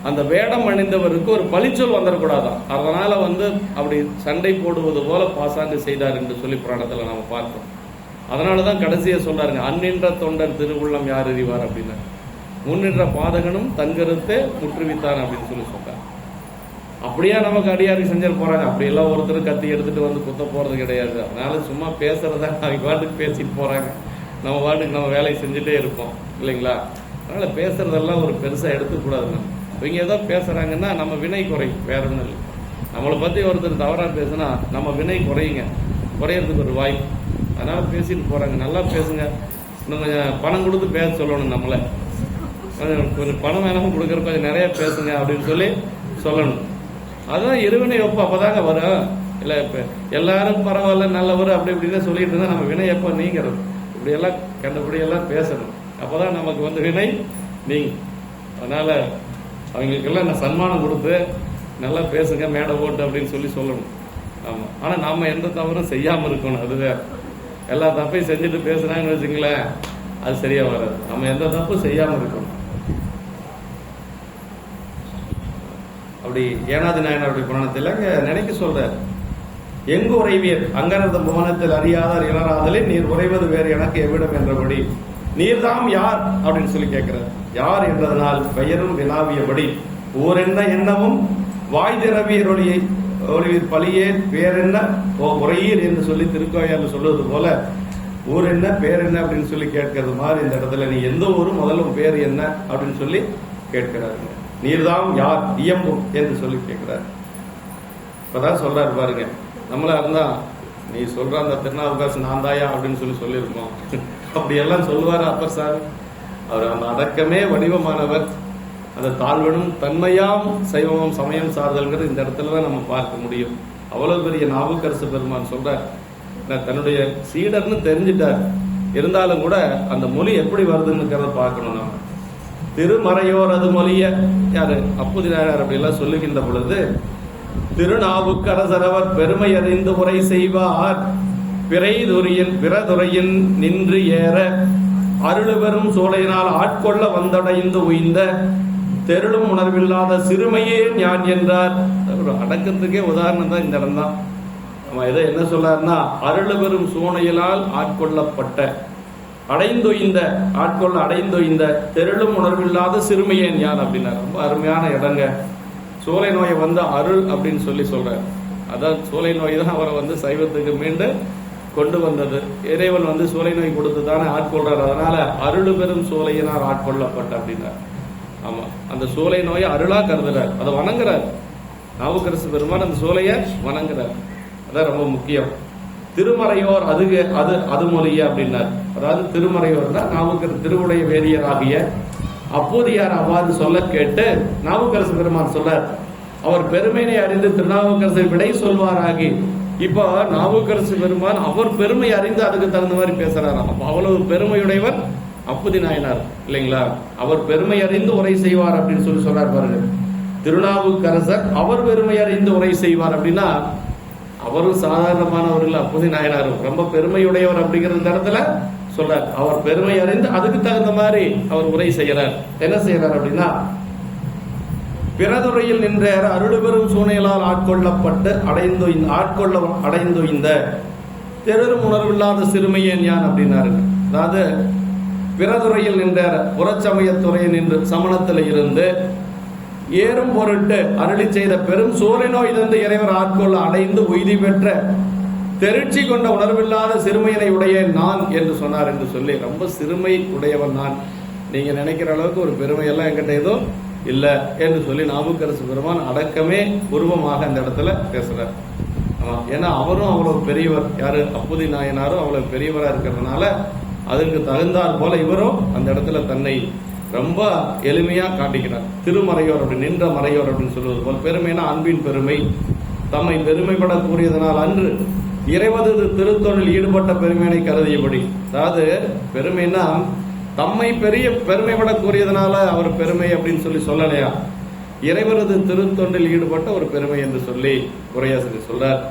[SPEAKER 1] அந்த வேடம் அணிந்தவருக்கு ஒரு பழிச்சொல் வந்துடக்கூடாதான். அதனால வந்து அப்படி சண்டை போடுவது போல பாசாங்கு செய்தார் என்று சொல்லி புராணத்துல நம்ம பார்த்தோம். அதனாலதான் கடைசியா சொல்றாருங்க, அந்நின்ற தொண்டர் திருவுள்ளம் யார் அறிவார் அப்படின்னா, முன்னின்ற பாதகனும் தன் கருத்தை முற்றுவித்தான் அப்படின்னு சொல்லி சொல்றாங்க. அப்படியே நமக்கு அடியாருக்கு செஞ்சிட்டு போறாங்க. அப்படியெல்லாம் ஒருத்தர் கத்தி எடுத்துட்டு வந்து குத்த போறது கிடையாது. அதனால சும்மா பேசுறதா அவங்க பாட்டுக்கு பேசிட்டு போறாங்க, நம்ம பாட்டுக்கு நம்ம வேலையை செஞ்சுட்டே இருப்போம், இல்லைங்களா? அதனால பேசுறதெல்லாம் ஒரு பெருசா எடுத்துக்கூடாது. இவங்க ஏதோ பேசுறாங்கன்னா நம்ம வினை குறையும், வேற ஒன்றும் இல்லை. நம்மளை பத்தி ஒருத்தர் தவறா பேசுனா நம்ம வினை குறையறதுக்கு ஒரு வாய்ப்பு. அதனால பேசிட்டு போறாங்க. நல்லா பேசுங்க, இன்னும் கொஞ்சம் பணம் கொடுத்து பேச சொல்லணும். நம்மள கொஞ்சம் பணம் வேணாலும் கொடுக்குற கொஞ்சம் நிறைய பேசுங்க அப்படின்னு சொல்லி சொல்லணும். அதுதான் இருவினை ஒப்பு. அப்பதாங்க வரும். இல்லை இப்ப எல்லாரும் பரவாயில்ல நல்லவர் அப்படி இப்படின்னு சொல்லிட்டு இருந்தா நம்ம வினை எப்போ நீங்கிறது? இப்படியெல்லாம் கண்டபடியெல்லாம் பேசணும். அப்பதான் நமக்கு வந்து வினை நீங்க. அதனால அவங்களுக்கெல்லாம் நான் சன்மானம் கொடுத்து நல்லா பேசுங்க, மேடை ஓட்டு அப்படின்னு சொல்லி சொல்லணும். ஆமா, ஆனா நாம எந்த தவறும் செய்யாம இருக்கணும். அதுவே எல்லா தப்பையும் செஞ்சுட்டு பேசுறாங்கன்னு வச்சுங்களேன், அது சரியா வராது. நம்ம எந்த தப்பும் செய்யாம இருக்கணும். அப்படி ஏனாதி நாயனாருடைய புராணத்தில் நினைக்க சொல்ற, எங்கு உறைவியர் அங்கனது புவனத்தில் அறியாதார் இளராதலே நீர் உறைவது வேறு எனக்கு எவ்விடம் என்றபடி நீர்தாம் யார் அப்படின்னு சொல்லி கேட்கிறார். யார் என்றதனால் பெயரும் வினாவியபடி ஊர் என்ன என்னவும் வாய் திரவியர் ஒளிவீர் பழியே பேரென்ன உரையீர் என்று சொல்லி திருக்கோயார் சொல்லுவது போல ஊர் என்ன பேர் என்ன அப்படின்னு சொல்லி கேட்கறது மாதிரி இந்த இடத்துல நீ எந்த ஊரும் முதல்ல பேர் என்ன அப்படின்னு சொல்லி கேட்கிறாருங்க. நீர்தாம் யார் இயம்பும் என்று சொல்லி கேட்கிறார். இப்பதான் சொல்றாரு பாருங்க, நம்மளா இருந்தா நீ சொல்ற அந்த திருநாவுக்கரசு நான் தாயா அப்படின்னு சொல்லியிருக்கோம். அப்படியெல்லாம் சொல்லுவார் அப்பர் சாமி. அவர் அந்த அடக்கமே வடிவமானவர். அந்த தாழ்வனும் தன்மையாம் சைவமும் சமயம் சார்தல்கிறது இந்த இடத்துலதான் நம்ம பார்க்க முடியும். அவ்வளவு பெரிய நாவுக்கரசு பெருமான் சொல்றார். தன்னுடைய சீடர்னு தெரிஞ்சிட்டார், இருந்தாலும் கூட அந்த மொழி எப்படி வருதுன்னு பார்க்கணும். நம்ம திருமறையோர் அது மொழிய யாரு அப்புதினார் அப்படி எல்லாம் சொல்லுகின்ற பொழுது, திருநாவுக்கரசரவர் பெருமை அறிந்து உரை செய்வார், பிறதுறையின் நின்று ஏற அருளுபெரும் சோலையினால் ஆட்கொள்ள வந்தடைந்து உய்ந்த தெருளும் உணர்வில்லாத சிறுமையே ஞான் என்றார். அடக்கத்துக்கே உதாரணம் தான் இந்த இடம் தான். நம்ம எதை என்ன சொல்லாருன்னா, அருளுபெரும் சோலையினால் ஆட்கொள்ளப்பட்ட அடைந்தொய்ந்த தெருளும் உணர்வில்லாத சிறுமையே ஞான் அப்படின்னா ரொம்ப அருமையான இடங்க. சோலை நோயை வந்து அருள் அப்படின்னு சொல்றார். அதான் சோலை நோய் தான் அவரை சைவத்துக்கு மீண்டு கொண்டு வந்தது. இறைவன் சோலை நோய் கொடுத்து தானே ஆட்கொள்றாரு. அதனால அருள் பெரும் சோலையினால் ஆட்கொள்ளப்பட்ட அப்படின்னார். ஆமா, அந்த சோலை நோயை அருளா கருதுறார், அதை வணங்குறார். நாவுக்கரசு பெருமான் அந்த சோலையை வணங்குறார். அதான் ரொம்ப முக்கியம். திருமறையோர் அது மொழிய அப்படின்னார். அதாவது திருமறையோர் தான் நாவுக்கரசு திருவுடைய வேதியராகிய அப்போதியார் அவ்வாறு சொல்ல கேட்டு நாவுக்கரசு பெருமான் சொல்றார், அவர் பெருமையை அறிந்து திருநாவுக்கரசை விடை சொல்வாராகி. இப்போ நாவுக்கரசு பெருமான் அவர் பெருமை அறிந்து அதுக்கு தகுந்த மாதிரி பேசுறாராம். அப்ப அவ்வளவு பெருமையுடையவர் அப்புதி நாயனார் இல்லைங்களா? அவர் பெருமை அறிந்து உரை செய்வார் அப்படின்னு சொல்றார் பாருங்க. திருநாவுக்கரசர் அவர் பெருமை அறிந்து உரை செய்வார் அப்படின்னா அவரும் சாதாரணமானவர்கள், அப்புதி நாயனாரும் ரொம்ப பெருமையுடையவர் அப்படிங்கிற இடத்துல சொல்றார். அவர் பெருமை அறிந்து அதுக்கு தகுந்த மாதிரி அவர் உரை செய்யறார். என்ன செய்யறார் அப்படின்னா, பிறதுறையில் நின்ற அருளுபெரும் சூனையலால் ஆட்கொள்ளப்பட்டு அடைந்தொய்ந்த தெருளும் உணர்வில்லாத சிறுமையே ஞான் அப்படின்னாரு. அதாவது பிறதுறையில் நின்ற புறச்சமயத்துறையை நின்று சமணத்தில் இருந்து ஏறும் பொருட்டு அருளி செய்த பெரும் சோலை நோய் தந்து இறைவர் ஆட்கொள்ள அடைந்து உய்தி பெற்ற தெரிச்சி கொண்ட உணர்வில்லாத சிறுமையினை உடைய நான் என்று சொன்னார் என்று சொல்லி, ரொம்ப சிறுமை உடையவன் நான், நீங்க நினைக்கிற அளவுக்கு ஒரு பெருமையெல்லாம் என்கிட்ட எதுவும் இல்லை என்று சொல்லி நாவுக்கரசு பெருமான் அடக்கமே உருவமாக அந்த இடத்துல பேசுறார். ஏன்னா அவரும் அவ்வளவு பெரியவர், யாரு அப்புதி நாயனாரும் அவ்வளவு பெரியவரா இருக்கிறதுனால அதற்கு தகுந்தாற் போல இவரும் அந்த இடத்துல தன்னை ரொம்ப எளிமையா காட்டிக்கிறார். திருமறையோர் அப்படி நின்ற மறையோர் அப்படின்னு சொல்வது போல் பெருமைனா அன்பின் பெருமை, தம்மை பெருமைப்பட கூறியதனால் அன்று இறைவது திருத்தொழில் ஈடுபட்ட பெருமையினை கருதியபடி. அதாவது பெருமைனா தம்மை பெருமைப்பட கூறியதனால அவர் பெருமை அப்படின்னு சொல்லலையா, இறைவரது திருத்தொண்டில் ஈடுபட்ட ஒரு பெருமை என்று சொல்லி உரையாசிரியர் சொல்றார்.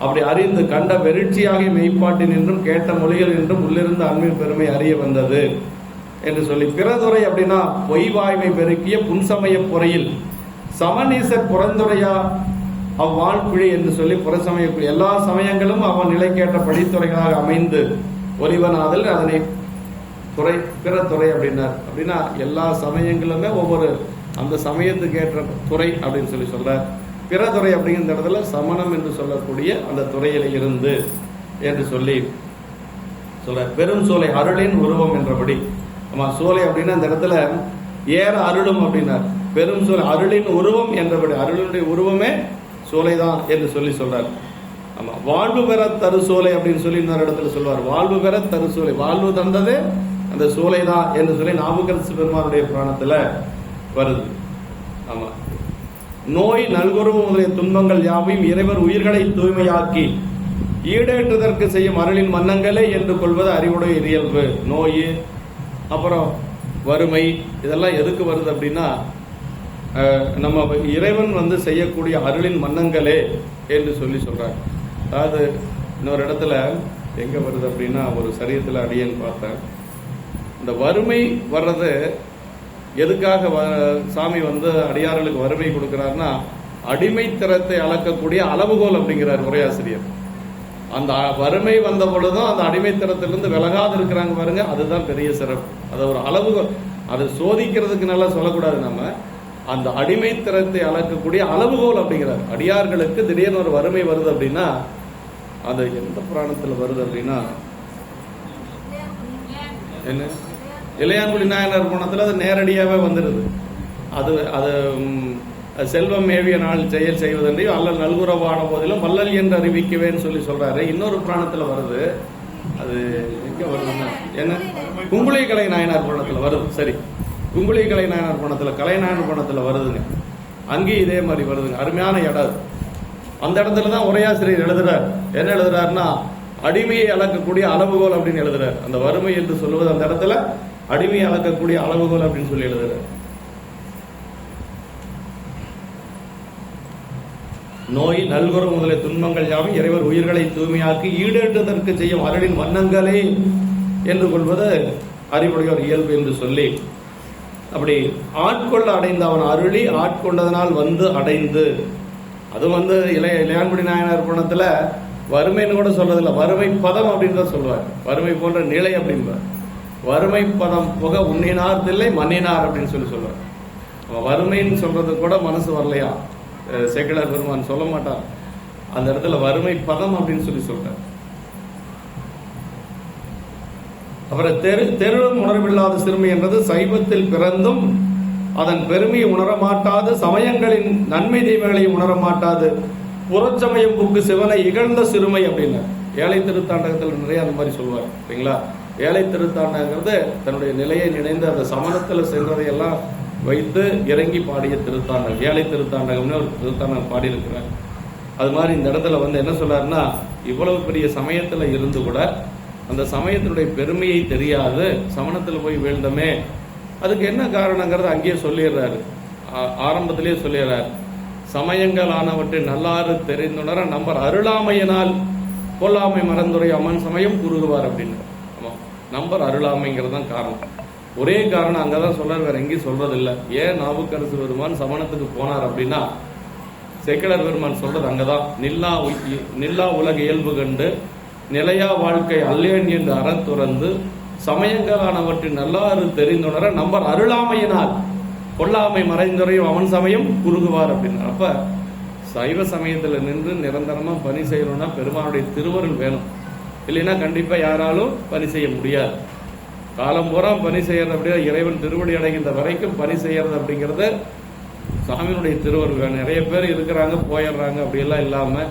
[SPEAKER 1] அப்படி அறிந்து கண்ட வெறிச்சியாகி மெய்ப்பாட்டின் என்றும் கேட்ட மொழிகள் என்றும் உள்ளிருந்து அன்பின் பெருமை அறிய வந்தது என்று சொல்லி, பிறதுரை அப்படின்னா பொய் வாய்மை பெருக்கிய புன்சமய பொறையில் சமநீசர் புறந்துரையா அவ்வாழ்பிழை என்று சொல்லி புறசமய எல்லா சமயங்களும் அவன் நிலைக்கேற்ற படித்துறைகளாக அமைந்து ஒலிவனாதல் அதனை பிறத்துறை அப்படின்னார். அப்படின்னா எல்லா சமயங்களுமே ஒவ்வொரு அந்த சமயத்துக்கு ஏற்ற துறை அப்படின்னு சொல்றார். பிறதுறை அப்படிங்கிற இடத்துல சமணம் என்று சொல்லக்கூடிய அந்த துறையில இருந்து என்று சொல்லி சொல்ற. பெரும் சோலை அருளின் உருவம் என்றபடி. ஆமா, சோலை அப்படின்னா அந்த இடத்துல ஏற அருளும் அப்படின்னார். பெரும் சோலை அருளின் உருவம் என்றபடி, அருளுடைய உருவமே சோலைதான் என்று சொல்லி சொல்றார். ஆமா, வாழ்வு பெற தரு சோலை அப்படின்னு சொல்லி இன்னொரு இடத்துல சொல்வார். வாழ்வு பெற தரு சோலை, வாழ்வு தந்தது அந்த சோலை தான் என்று சொல்லி நாவுக்கரசு பெருமானுடைய புராணத்துல வருது. ஆமா, நோய் நல்குறவு முதலிய துன்பங்கள் யாவையும் இறைவர் உயிர்களை தூய்மையாக்கி ஈடேற்றுதற்கு செய்யும் அருளின் மன்னங்களே என்று கொள்வது அறிவுடைய இயல்பு. நோய் அப்புறம் வறுமை இதெல்லாம் எதுக்கு வருது அப்படின்னா, நம்ம இறைவன் செய்யக்கூடிய அருளின் மன்னங்களே என்று சொல்லி சொல்றாங்க. அதாவது இன்னொரு இடத்துல எங்க வருது அப்படின்னா, ஒரு சரியத்துல அடியேன்னு பார்த்தேன், இந்த வறுமை வர்றது எதுக்காக சாமி அடியார்களுக்கு வறுமை கொடுக்கிறாருன்னா, அடிமைத்தரத்தை அளக்கக்கூடிய அளவுகோல் அப்படிங்கிறார் உரையாசிரியர். அந்த வறுமை வந்த பொழுதும் அந்த அடிமைத்தரத்திலிருந்து விலகாது இருக்கிறாங்க பாருங்க, அதுதான் பெரிய சிறப்பு. அதை ஒரு அளவுகோல், அதை சோதிக்கிறதுக்கு நல்லா சொல்லக்கூடாது. நம்ம அந்த அடிமைத்தரத்தை அளக்கக்கூடிய அளவுகோல் அப்படிங்கிறார். அடியார்களுக்கு திடீர்னு ஒரு வறுமை வருது அப்படின்னா, அது எந்த புராணத்தில் வருது அப்படின்னா, என்ன இளையான்குடி நாயனார் புராணத்தில் அது நேரடியாகவே வந்துடுது. அது அது செல்வம் மேவிய நாள் செயல் செய்வதென்றையும் அல்லல் நல்குறவான போதிலும் வள்ளல் என்று அறிவிக்கவேன்னு சொல்லி சொல்றாரு. இன்னொரு புராணத்துல வருது, அது எங்க வருதுன்னா என்ன, குங்குளி கலை நாயனார் புராணத்துல வருது. சரி, குங்குளி கலை நாயனார் புராணத்துல கலைநாயனார் புராணத்துல வருதுங்க. அங்கேயும் இதே மாதிரி வருதுங்க. அருமையான இடம். அந்த இடத்துல தான் உரையாசிரியர் எழுதுறார். என்ன எழுதுறாருன்னா, அடிமையை அளக்கக்கூடிய அளவுகோல் அப்படின்னு எழுதுறாரு. அந்த வறுமை என்று சொல்லுவது அந்த இடத்துல அடிமையை அளக்கக்கூடிய அளவுகோல் அப்படின்னு சொல்லி எழுதுறாரு. நோய் நல்குற முதலிய துன்பங்கள் யாவும் இறைவர் உயிர்களை தூய்மையாக்கி ஈடேற்றுவதற்கு செய்யும் அருளின் வண்ணங்களே என்று கொள்வது அறிவுடையோர் இயல்பு என்று சொல்லி, அப்படி ஆட்கொள்ள அடைந்த அவன் அருளி ஆட்கொண்டதனால் வந்து அடைந்து, அது இளையான்குடி நாயனார் புராணத்துல வறுமைன்னு கூட சொல்றதில்ல, வறுமை பதம் அப்படின்னு தான் சொல்லுவார். வறுமை போன்ற நிலை அப்படின்பார். வறுமை பதம் புக உண்ணினார் தில்லை மன்னினார் அப்படின்னு சொல்லி சொல்லுவார். வறுமைன்னு சொல்றது கூட மனசு வரலையா, சேக்கிழார் பெருமான் சொல்ல மாட்டார். அந்த இடத்துல வறுமை பதம் அப்படின்னு சொல்லி சொல்றார். அப்புறம் தெருளும் உணர்வில்லாத சிறுமை என்றது சைவத்தில் பிறந்தும் அதன் பெருமையை உணரமாட்டாது, சமயங்களின் நன்மை தீமைகளையும் உணரமாட்டாது, புறச்சமயம் புக்கு சிவனை இகழ்ந்த சிறுமை அப்படின்னு ஏழை திருத்தாண்டகத்தில் நிறைய அந்த மாதிரி சொல்லுவார் சரிங்களா. ஏழை திருத்தாண்டகங்கிறது தன்னுடைய நிலையை நினைந்து அந்த சமணத்தில் சென்றதையெல்லாம் வைத்து இறங்கி பாடிய திருத்தாண்டகம். ஏழை திருத்தாண்டகம்னு ஒரு திருத்தாண்டகம் பாடியிருக்கிறார். அது மாதிரி இந்த இடத்துல என்ன சொல்றாருன்னா, இவ்வளவு பெரிய சமயத்துல இருந்து கூட அந்த சமயத்தினுடைய பெருமையை தெரியாது சமணத்தில் போய் வீழ்ந்தமே, அதுக்கு என்ன காரணங்கிறது அங்கேயே சொல்லிடுறாரு. ஆரம்பத்திலேயே சொல்லிடுறாரு, சமயங்கள் ஆனவற்றை நல்லாறு தெரிந்துணர நம்பர் அருளாமையினால் கொல்லாமை மறந்துரை அம்மன் சமயம் குறுகுவார் அப்படின்னு. நம்பர் அருளாமைங்கிறது தான் காரணம். ஒரே காரணம் அங்கதான் சொல்றாரு, வேற எங்கேயும் சொல்றது இல்லை. ஏன் நாவுக்கரசு பெருமான் சமணத்துக்கு போனார் அப்படின்னா, சேக்கிழார் பெருமான் சொல்றது அங்கதான், நில்லா உலக இயல்பு கண்டு நிலையா வாழ்க்கை அல்லேன் என்று அறத்துறந்து சமயங்களானவற்றின் நல்லாறு தெரிந்துணர நம்பர் அருளாமையினால் கொல்லாமை மறைந்துரையும் அவன் சமயம் குறுகுவார் அப்படின்னு. அப்ப சைவ சமயத்துல நின்று நிரந்தரமா பணி செய்யணும்னா பெருமானுடைய திருவருள் வேணும். இல்லைன்னா கண்டிப்பா யாராலும் பணி செய்ய முடியாது. காலம் பூரா பணி செய்யறது அப்படியே இறைவன் திருவடி அடைகின்ற வரைக்கும் பணி செய்யறது அப்படிங்கிறது சாமியினுடைய திருவருள் வேணும். நிறைய பேர் இருக்கிறாங்க போயிடுறாங்க, அப்படியெல்லாம் இல்லாம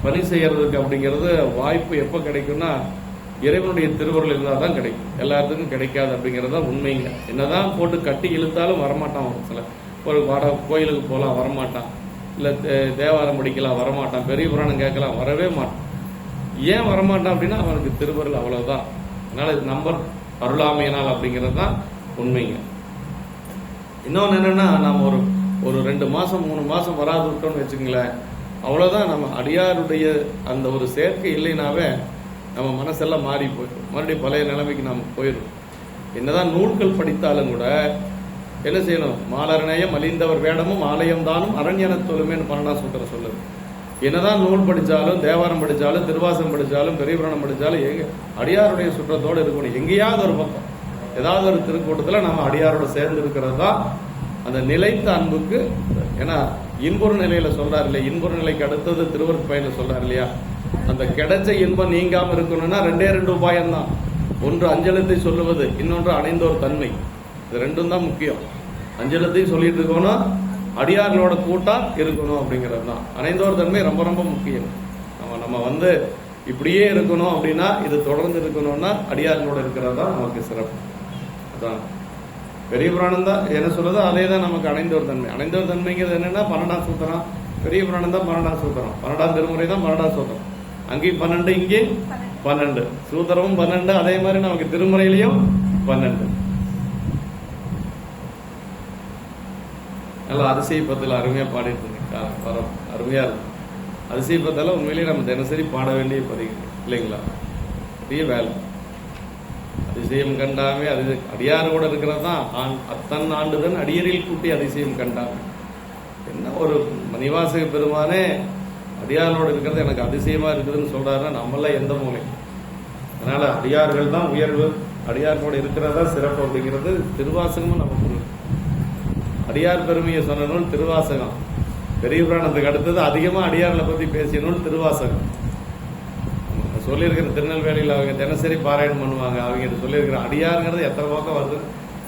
[SPEAKER 1] பணி செய்யறதுக்கு அப்படிங்கிறது வாய்ப்பு எப்போ கிடைக்கும்னா இறைவனுடைய திருவருள் இருந்தால் தான் கிடைக்கும். எல்லாத்துக்கும் கிடைக்காது அப்படிங்கிறது தான் உண்மைங்க. என்னதான் போட்டு கட்டி இழுத்தாலும் வரமாட்டான். சில ஒரு கோயிலுக்கு போகலாம் வரமாட்டான், இல்லை தேவாரம் படிக்கலாம் வரமாட்டான், பெரிய புராணம் கேட்கலாம் வரவே மாட்டான். ஏன் வரமாட்டான் அப்படின்னா அவனுக்கு திருவருள் அவ்வளவுதான். அதனால இது நம்பர் அருளாமையினால் அப்படிங்கிறது தான் உண்மைங்க. இன்னொன்று என்னன்னா, நம்ம ஒரு 2 மாசம் 3 மாசம் வராது விட்டோம்னு வச்சுக்கங்களேன், அவ்வளோதான். நம்ம அடியாருடைய அந்த ஒரு சேர்க்கை இல்லைனாவே நம்ம மனசெல்லாம் மாறி போயிடும். மறுபடியும் பழைய நிலைமைக்கு நாம் போயிடும். என்னதான் நூல்கள் படித்தாலும் கூட என்ன செய்யணும், மாலரணையம் மலிந்தவர் வேடமும் ஆலயம் தானும் அரண்யன தொழுமேன்னு 12ஆம் சூத்திரம் சொல்லுது. என்னதான் நூல் படித்தாலும், தேவாரம் படித்தாலும், திருவாசகம் படித்தாலும், பெரிய புராணம் படித்தாலும் அடியாருடைய சுற்றத்தோடு இருக்கணும். எங்கேயாவது ஒரு பக்கம் ஏதாவது ஒரு திருக்கூட்டத்தில் நம்ம அடியாரோட சேர்ந்து இருக்கிறது தான் அந்த நிலைத்த அன்புக்கு. ஏன்னா இன்புற நிலையில சொல்றாரு இல்லையா, இன்புற நிலைக்கு அடுத்தது திருவருட்பயன்ல சொல்றாரு இல்லையா, அந்த கிடைச்ச இன்பம் நீங்காம இருக்கணும்னா 2 உபாயம் தான். ஒன்று அஞ்சலத்தை சொல்லுவது, இன்னொன்று அணைந்தோர் தன்மை. இது 2 தான் முக்கியம். அஞ்சலத்தையும் சொல்லிட்டு இருக்கணும், அடியார்களோட கூட்டா இருக்கணும் அப்படிங்கிறது தான். அணைந்தோர் தன்மை ரொம்ப ரொம்ப முக்கியம். நம்ம இப்படியே இருக்கணும் அப்படின்னா, இது தொடர்ந்து இருக்கணும்னா அடியார்களோட இருக்கிறது தான் நமக்கு சிறப்பு. அதான் பெரிய புராணம் தான் என்ன சொல்லுதோ அதே தான் நமக்கு அணைந்தோர் தன்மை. அணைந்தோர் தன்மைங்கிறது என்னன்னா 12ஆம் சூத்திரம், பெரிய புராணம் தான் 12ஆம் சூத்திரம், 12ஆம் திருமுறை தான் 12ஆம் சூத்திரம். அங்கேயும் 12, இங்கே 12, சூத்திரமும் 12. அதே மாதிரி நமக்கு திருமுறையிலையும் 12. நல்லா அதிசயப்பத்தில் அருமையா பாடிட்டு இருந்தேன். அருமையா இருக்கும். அதிசயப்பத்தால உண்மையிலேயே நம்ம தினசரி பாட வேண்டிய பதிவு இல்லைங்களா, பெரிய வேலை. அதிசயம் கண்டாமே அது அடியாரோட இருக்கிறது தான். அத்தன் ஆண்டுதன் அடியரில் கூட்டி அதிசயம் கண்டாமே. என்ன ஒரு மணிவாசக பெருமானே அடியாரோடு இருக்கிறது எனக்கு அதிசயமா இருக்குதுன்னு சொல்றாருன்னா நம்மளாம் எந்த மூலை. அதனால அடியார்கள் தான் உயர்வு, அடியார்களோடு இருக்கிறதா சிறப்பு அப்படிங்கிறது திருவாசகமும் நமக்கு. அடியார் பெருமையை சொன்ன நூல் திருவாசகம். பெரிய புராணத்துக்கு அடுத்தது அதிகமா அடியார்களை பத்தி பேசிய நூல் திருவாசகம். சொல்லியிருக்கிற திருநெல்வேலியில் அவங்க தினசரி பாராயணம் பண்ணுவாங்க. அவங்க சொல்லியிருக்கிற அடியாருங்கிறது எத்தனை பக்கம் வருது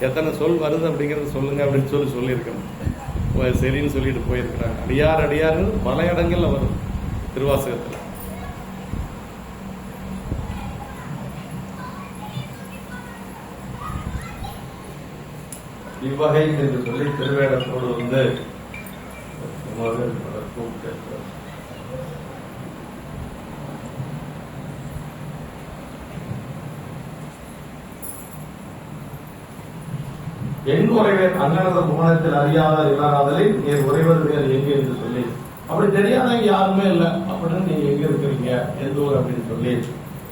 [SPEAKER 1] எத்தனை சொல் வருது அப்படிங்கிறத சொல்லுங்க அப்படின்னு சொல்லியிருக்கணும். சரின்னு சொல்லிட்டு போயிருக்கிறாங்க. அடியார் அடியார் பல இடங்கள்ல வரும் திருவாசகத்தில். இவ்வகை என்று சொல்லி திருவேடத்தோடு வந்து என் உறைவேன் அண்ணனது கோணத்தில் அறியாத இல்லாதலில் நீ உறைவது வேறு எங்கே என்று சொல்லி, அப்படி தெரியாதவங்க யாருமே இல்லை அப்படின்னு நீங்க எங்க இருக்கிறீங்க, எந்த ஊர் அப்படின்னு சொல்லி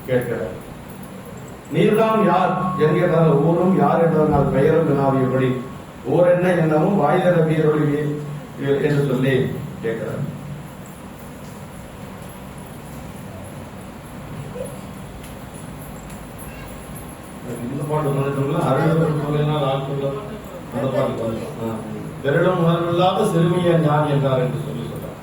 [SPEAKER 1] கேட்கிறார். நீர்தான் யார் என்கிறார். ஊரும் யார் என்றால் பெயரும் வினாவியபடி ஊர் என்ன என்னவும் வாய்தர வீரொழி என்று சொல்லி கேட்கிறார். இந்த பாட்டு அந்த பாட்டு பெரிடம் உணர்வில்லாத சிறுமியை ஞான் என்றார் என்று சொல்லி சொல்றார்.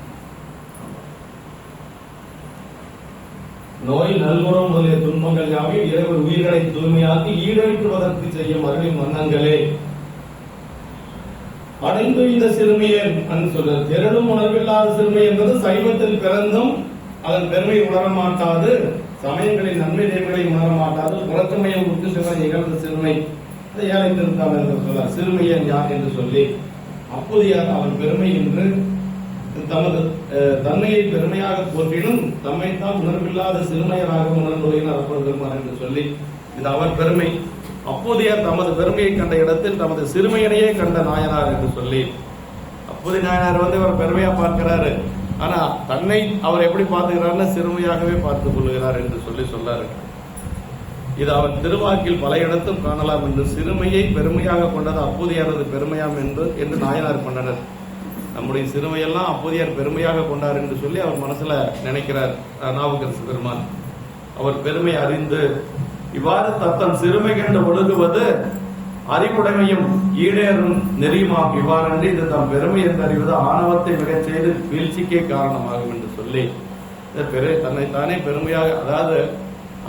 [SPEAKER 1] நோய் நல்குணம் முதலிய துன்பங்கள் யாவையும் இறைவர் உயிர்களை தூய்மையாக்கி ஈடேற்றுவதற்கு செய்யும் அருளின் மன்னங்களே அடைந்து இந்த சிறுமியை சொல்ற. பெரிடும் உணர்வில்லாத சிறுமி என்பது சைவத்தில் பிறந்தும் அதன் பெருமை உணர மாட்டாது, சமயங்களின் நன்மை தேவைகளை உணர மாட்டாது, புறத்தமையம் முற்று சிறுமை நிகழ்ந்த சிறுமை ஏழை திருத்தாள் என்று சொல்றார். சிறுமையன் யார் என்று சொல்லி அப்போதையார் அவன் பெருமை என்று தமது தன்மையை பெருமையாக போற்றினும் தம்மைத்தான் உணர்வில்லாத சிறுமையராக உணர்ந்துள்ளார் அப்பொழுது என்று சொல்லி இது அவர் பெருமை. அப்போதையார் தமது பெருமையை கண்ட இடத்தில் தமது சிறுமையனையே கண்ட நாயனார் என்று சொல்லி, அப்போதைய நாயனார் வந்து அவர் பெருமையா பார்க்கிறாரு, ஆனா தன்னை அவர் எப்படி பார்த்துக்கிறார்னு சிறுமையாகவே பார்த்துக் கொள்கிறார் என்று சொல்லி சொல்லாரு. இது அவன் திருவாக்கில் பல இடத்தும் காணலாம் என்று சிறுமையை பெருமையாக கொண்டது அப்போதையாரது பெருமையாம் என்று நாயனார் கொண்டனர். நம்முடைய சிறுமையெல்லாம் அப்போதையார் பெருமையாக கொண்டார் என்று சொல்லி அவர் மனசுல நினைக்கிறார் நாவுக்கரசு பெருமான். அவர் பெருமை அறிந்து இவ்வாறு தத்தன் சிறுமை கண்டு ஒழுகுவது அறிவுடைமையும் ஈடேறும் நெறியுமாம். இவ்வாறன்றி இது தம் பெருமை என்று அறிவது ஆணவத்தை மிகச் செய்து வீழ்ச்சிக்கே காரணமாகும் என்று சொல்லி தன்னைத்தானே பெருமையாக, அதாவது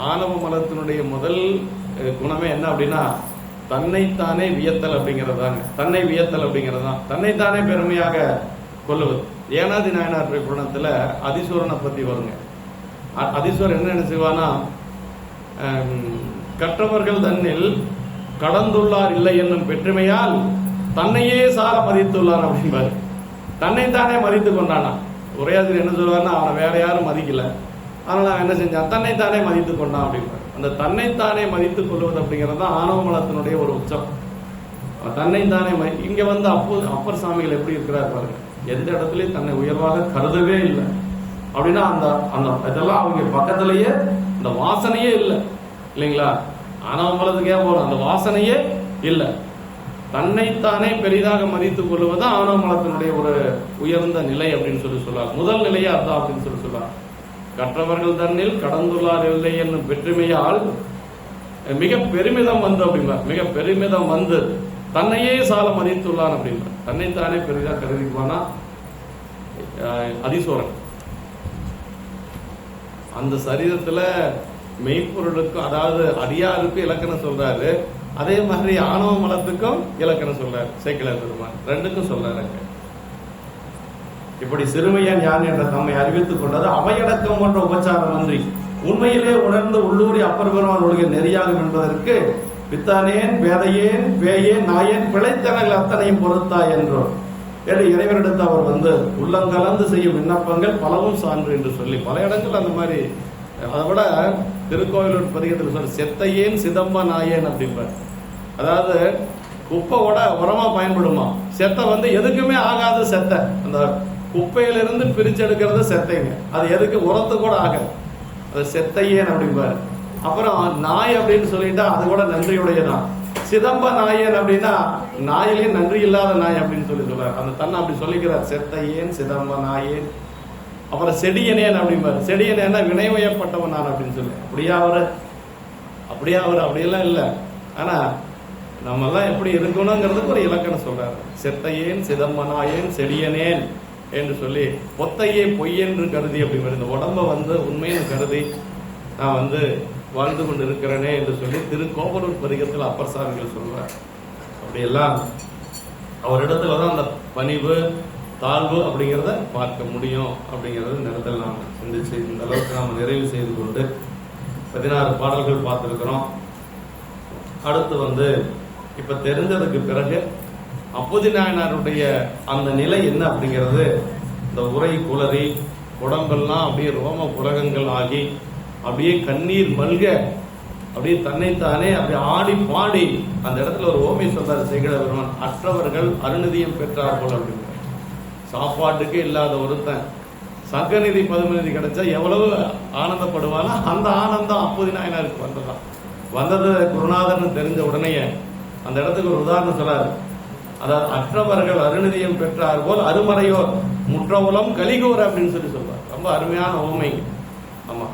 [SPEAKER 1] ஆணவ மலத்தினுடைய முதல் குணமே என்ன அப்படின்னா தன்னைத்தானே வியத்தல் அப்படிங்கறதாங்க. தன்னை வியத்தல் அப்படிங்கறதுதான் தன்னைத்தானே பெருமையாக கொள்ளுவது. ஏனாதி நாயனார் புராணத்துல அதிசூரனை பத்தி வருங்க. அதிசூரன் என்ன நினைச்சுவானா, கற்றவர்கள் தன்னில் கடந்துள்ளார் இல்லை என்னும் பெற்றுமையால் தன்னையே சார மதித்துள்ளார் அப்படின்பாரு. தன்னைத்தானே மதித்து கொண்டானா. உரையாசிரியர் என்ன சொல்லுவாருன்னா, அவனை வேற யாரும் மதிக்கல, அதனால அவன் என்ன செஞ்சான், தன்னைத்தானே மதித்து கொண்டான் அப்படின்பாரு. அந்த தன்னைத்தானே மதித்துக் கொள்வது அப்படிங்கிறது தான் ஆணவ மலத்தினுடைய ஒரு உச்சம். தன்னைத்தானே இங்க வந்து அப்பர் சாமிகள் எப்படி இருக்கிறார் பாருங்க. எந்த இடத்துலயும் தன்னை உயர்வாக கருதவே இல்லை அப்படின்னா அந்த அந்த இதெல்லாம் அவங்க பக்கத்திலேயே அந்த வாசனையே இல்லை இல்லைங்களா. ஆணவ மலத்துக்கே போறோம், அந்த வாசனையே இல்லை. தன்னைத்தானே பெரிதாக மதித்துக் கொள்வது ஆணவ மலத்தினுடைய ஒரு உயர்ந்த நிலை அப்படின்னு சொல்லி சொல்றார். முதல் நிலையே அதான் அப்படின்னு சொல்லி சொல்றார். கற்றவர்கள் தன்னில் கடந்துள்ளார் இல்லை என்னும் பெற்றுமையால் மிக பெருமிதம் வந்து அப்படின்னா, மிக பெருமிதம் வந்து தன்னையே சால மதித்துள்ளான் அப்படின்னா, தன்னைத்தானே பெரிதாக கருதிக்குவானா அதிசோரன். அந்த சரீரத்துல மெய்ப்பொருளுக்கும், அதாவது அடியாருக்கும் இலக்கணம் சொல்றாரு, அதே மாதிரி ஆணவ மலத்துக்கும் இலக்கணம் சொல்றாரு சேக்கிழார் பெருமான். ரெண்டுக்கும் சொல்றாரு. இப்படி சிறுமையான் யான் என்ற தம்மை அறிவித்துக் கொண்டது அவையடக்கம் போன்ற உபச்சாரம் அன்றி உண்மையிலே உணர்ந்து உள்ளூரி அப்பர் பெருமான் ஒழுகை நெறியாகும் என்பதற்கு பித்தானேன் வேதையேன் வேயேன் நாயேன் பிழைத்தனங்கள் அத்தனையும் பொறுத்தா என்றோம் என்று இறைவனிடத்து அவர் வந்து உள்ளங்கலந்து செய்யும் விண்ணப்பங்கள் பலவும் சான்று என்று சொல்லி பல இடங்கள் அந்த மாதிரி. அதை விட திருக்கோயிலூர் பதிகத்தில் சொல்ற செத்தையேன் சிதம்ப நாயேன் அப்படின்பார். அதாவது குப்பை உரமா பயன்படுமா, செத்தை வந்து எதுக்குமே ஆகாது. செத்தை அந்த குப்பையிலிருந்து பிரிச்செடுக்கிறது செத்தைங்க, அது எதுக்கு உரத்து கூட ஆகாது, அது செத்தையேன் அப்படிம்பாரு. அப்புறம் நாய் அப்படின்னு சொல்லிட்டா அது கூட நன்றியுடையதான். சிதம்ப நாயன் அப்படின்னா நாயிலே நன்றி இல்லாத நாய் அப்படின்னு சொல்லி சொல்றாரு. அந்த தன்னை அப்படி சொல்லிக்கிறார், செத்தையேன் சிதம்ப நாயேன். அப்புறம் செடியனேன் அப்படிம்பாரு. செடியனேன்னா வினைவயப்பட்டவன் நான் அப்படின்னு சொல்லி. அப்படியா அவர் அப்படியெல்லாம் இல்லை. ஆனா நம்ம எல்லாம் எப்படி இருக்கணுங்கிறதுக்கு ஒரு இலக்கணம் சொல்றாரு. செத்தையேன் சிதம்பனாயேன் செடியனேன் என்று சொல்லி பொத்தையே பொய்யென்று கருதி அப்படிங்கிற இந்த உடம்ப வந்து உண்மையை கருதி நான் வாழ்ந்து கொண்டு இருக்கிறேனே என்று சொல்லி திருக்கோவலூர் பதிகத்தில் அப்பர் சாமிகள் சொல்றார். அப்படியெல்லாம் அவரிடத்துல தான் அந்த பணிவு தாழ்வு அப்படிங்கிறத பார்க்க முடியும் அப்படிங்கிறது இந்த இடத்துல நாம் சிந்திச்சு இந்த அளவுக்கு நாம் நிறைவு செய்து கொண்டு 16 பாடல்கள் பார்த்திருக்கிறோம். அடுத்து இப்ப தெரிஞ்சதுக்கு பிறகு அப்போதி நாயனாருடைய அந்த நிலை என்ன அப்படிங்கிறது, இந்த உரை குளறி உடம்பெல்லாம் அப்படியே ரோம புலகங்கள் ஆகி அப்படியே கண்ணீர் மல்க அப்படியே தன்னைத்தானே அப்படியே ஆடி பாடி அந்த இடத்துல ஒரு ஓமை சொல்றாரு சேக்கிழ பெருமான், அற்றவர்கள் அருநிதியம் பெற்றார்கள் அப்படிங்கிற. சாப்பாட்டுக்கு இல்லாத ஒருத்தன் சங்கநிதி பதுமநிதி கிடைச்சா எவ்வளவு ஆனந்தப்படுவானா, அந்த ஆனந்தம் அப்போதி நாயனாருக்கு வந்தது குருநாதன் தெரிஞ்ச உடனே அந்த இடத்துக்கு ஒரு உதாரணம் சொல்றாரு. அதாவது அற்றவர்கள் அருநிதியம் பெற்றார் போல் அருமறையோர் முற்றவுலம் கலிகோர் அப்படின்னு சொல்றார். ரொம்ப அருமையான ஓமை. ஆமா,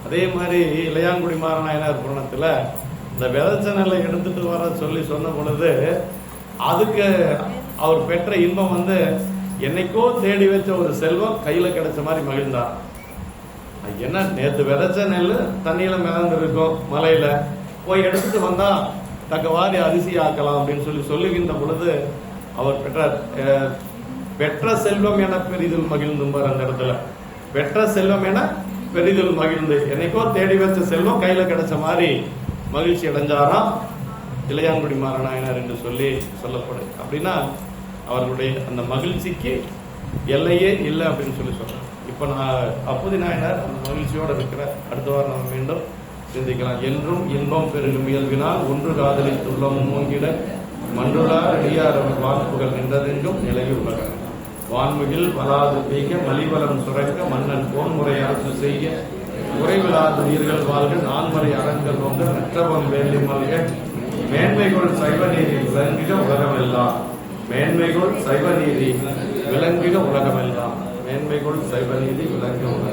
[SPEAKER 1] அதே மாதிரி இளையான்குடி மாறநாயனார் புராணத்துல இந்த விதைச்ச நெல்லை எடுத்துட்டு வர சொல்லி சொன்ன பொழுது அதுக்கு அவர் பெற்ற இன்பம் என்னைக்கோ தேடி வச்ச ஒரு செல்வம் கையில கிடைச்ச மாதிரி மகிழ்ந்தார். என்ன நேற்று விதைச்ச நெல் தண்ணியில மிதந்து இருக்கும், மலையில போய் எடுத்துட்டு வந்தா தக்கவாரி அரிசி ஆக்கலாம் அப்படின்னு சொல்லுகின்ற பொழுது அவர் பெற்ற செல்வம் என பெரிதும் மகிழ்ந்தும்பார். அந்த இடத்துல பெற்ற செல்வம் என பெரிதும் மகிழ்ந்து, என்னைக்கோ தேடி வச்ச செல்வம் கையில கிடைச்ச மாதிரி மகிழ்ச்சி அடைஞ்சாராம் இளையான்குடி மாறநாயனார் என்று சொல்லப்படுது. அப்படின்னா அவர்களுடைய அந்த மகிழ்ச்சிக்கு எல்லையே இல்லை அப்படின்னு சொல்றாங்க. இப்ப நான் அப்போதி நாயனார் அந்த மகிழ்ச்சியோட இருக்கிற. அடுத்த வாரம் நம்ம மீண்டும் சிந்திக்கலாம். என்றும் இன்பம் பெருகும் இயல்பினால் ஒன்று காதலித்துள்ளமும் மூங்கிட மன்றுளார் அடியார் அவர் வாக்குகள் நின்றதென்றும் நிலையில் உள்ளன. வான்மிகில் வளாது பெய்க மலிவலம் சுரக்க மன்னன் போன்முறை அரசு செய்ய உறைவிலாத உயிர்கள் வாழ்க நான்மறை அறங்கள் கொண்டு நற்றவம் வேண்டி மல்க மேன்மைகள் சைவ நீதி விளங்குக உலகமெல்லாம். மேன்மைகள் சைவ நீதி விளங்குக உலகமெல்லாம். மேன்மைகள் சைவ நீதி விளங்குக உலகம்.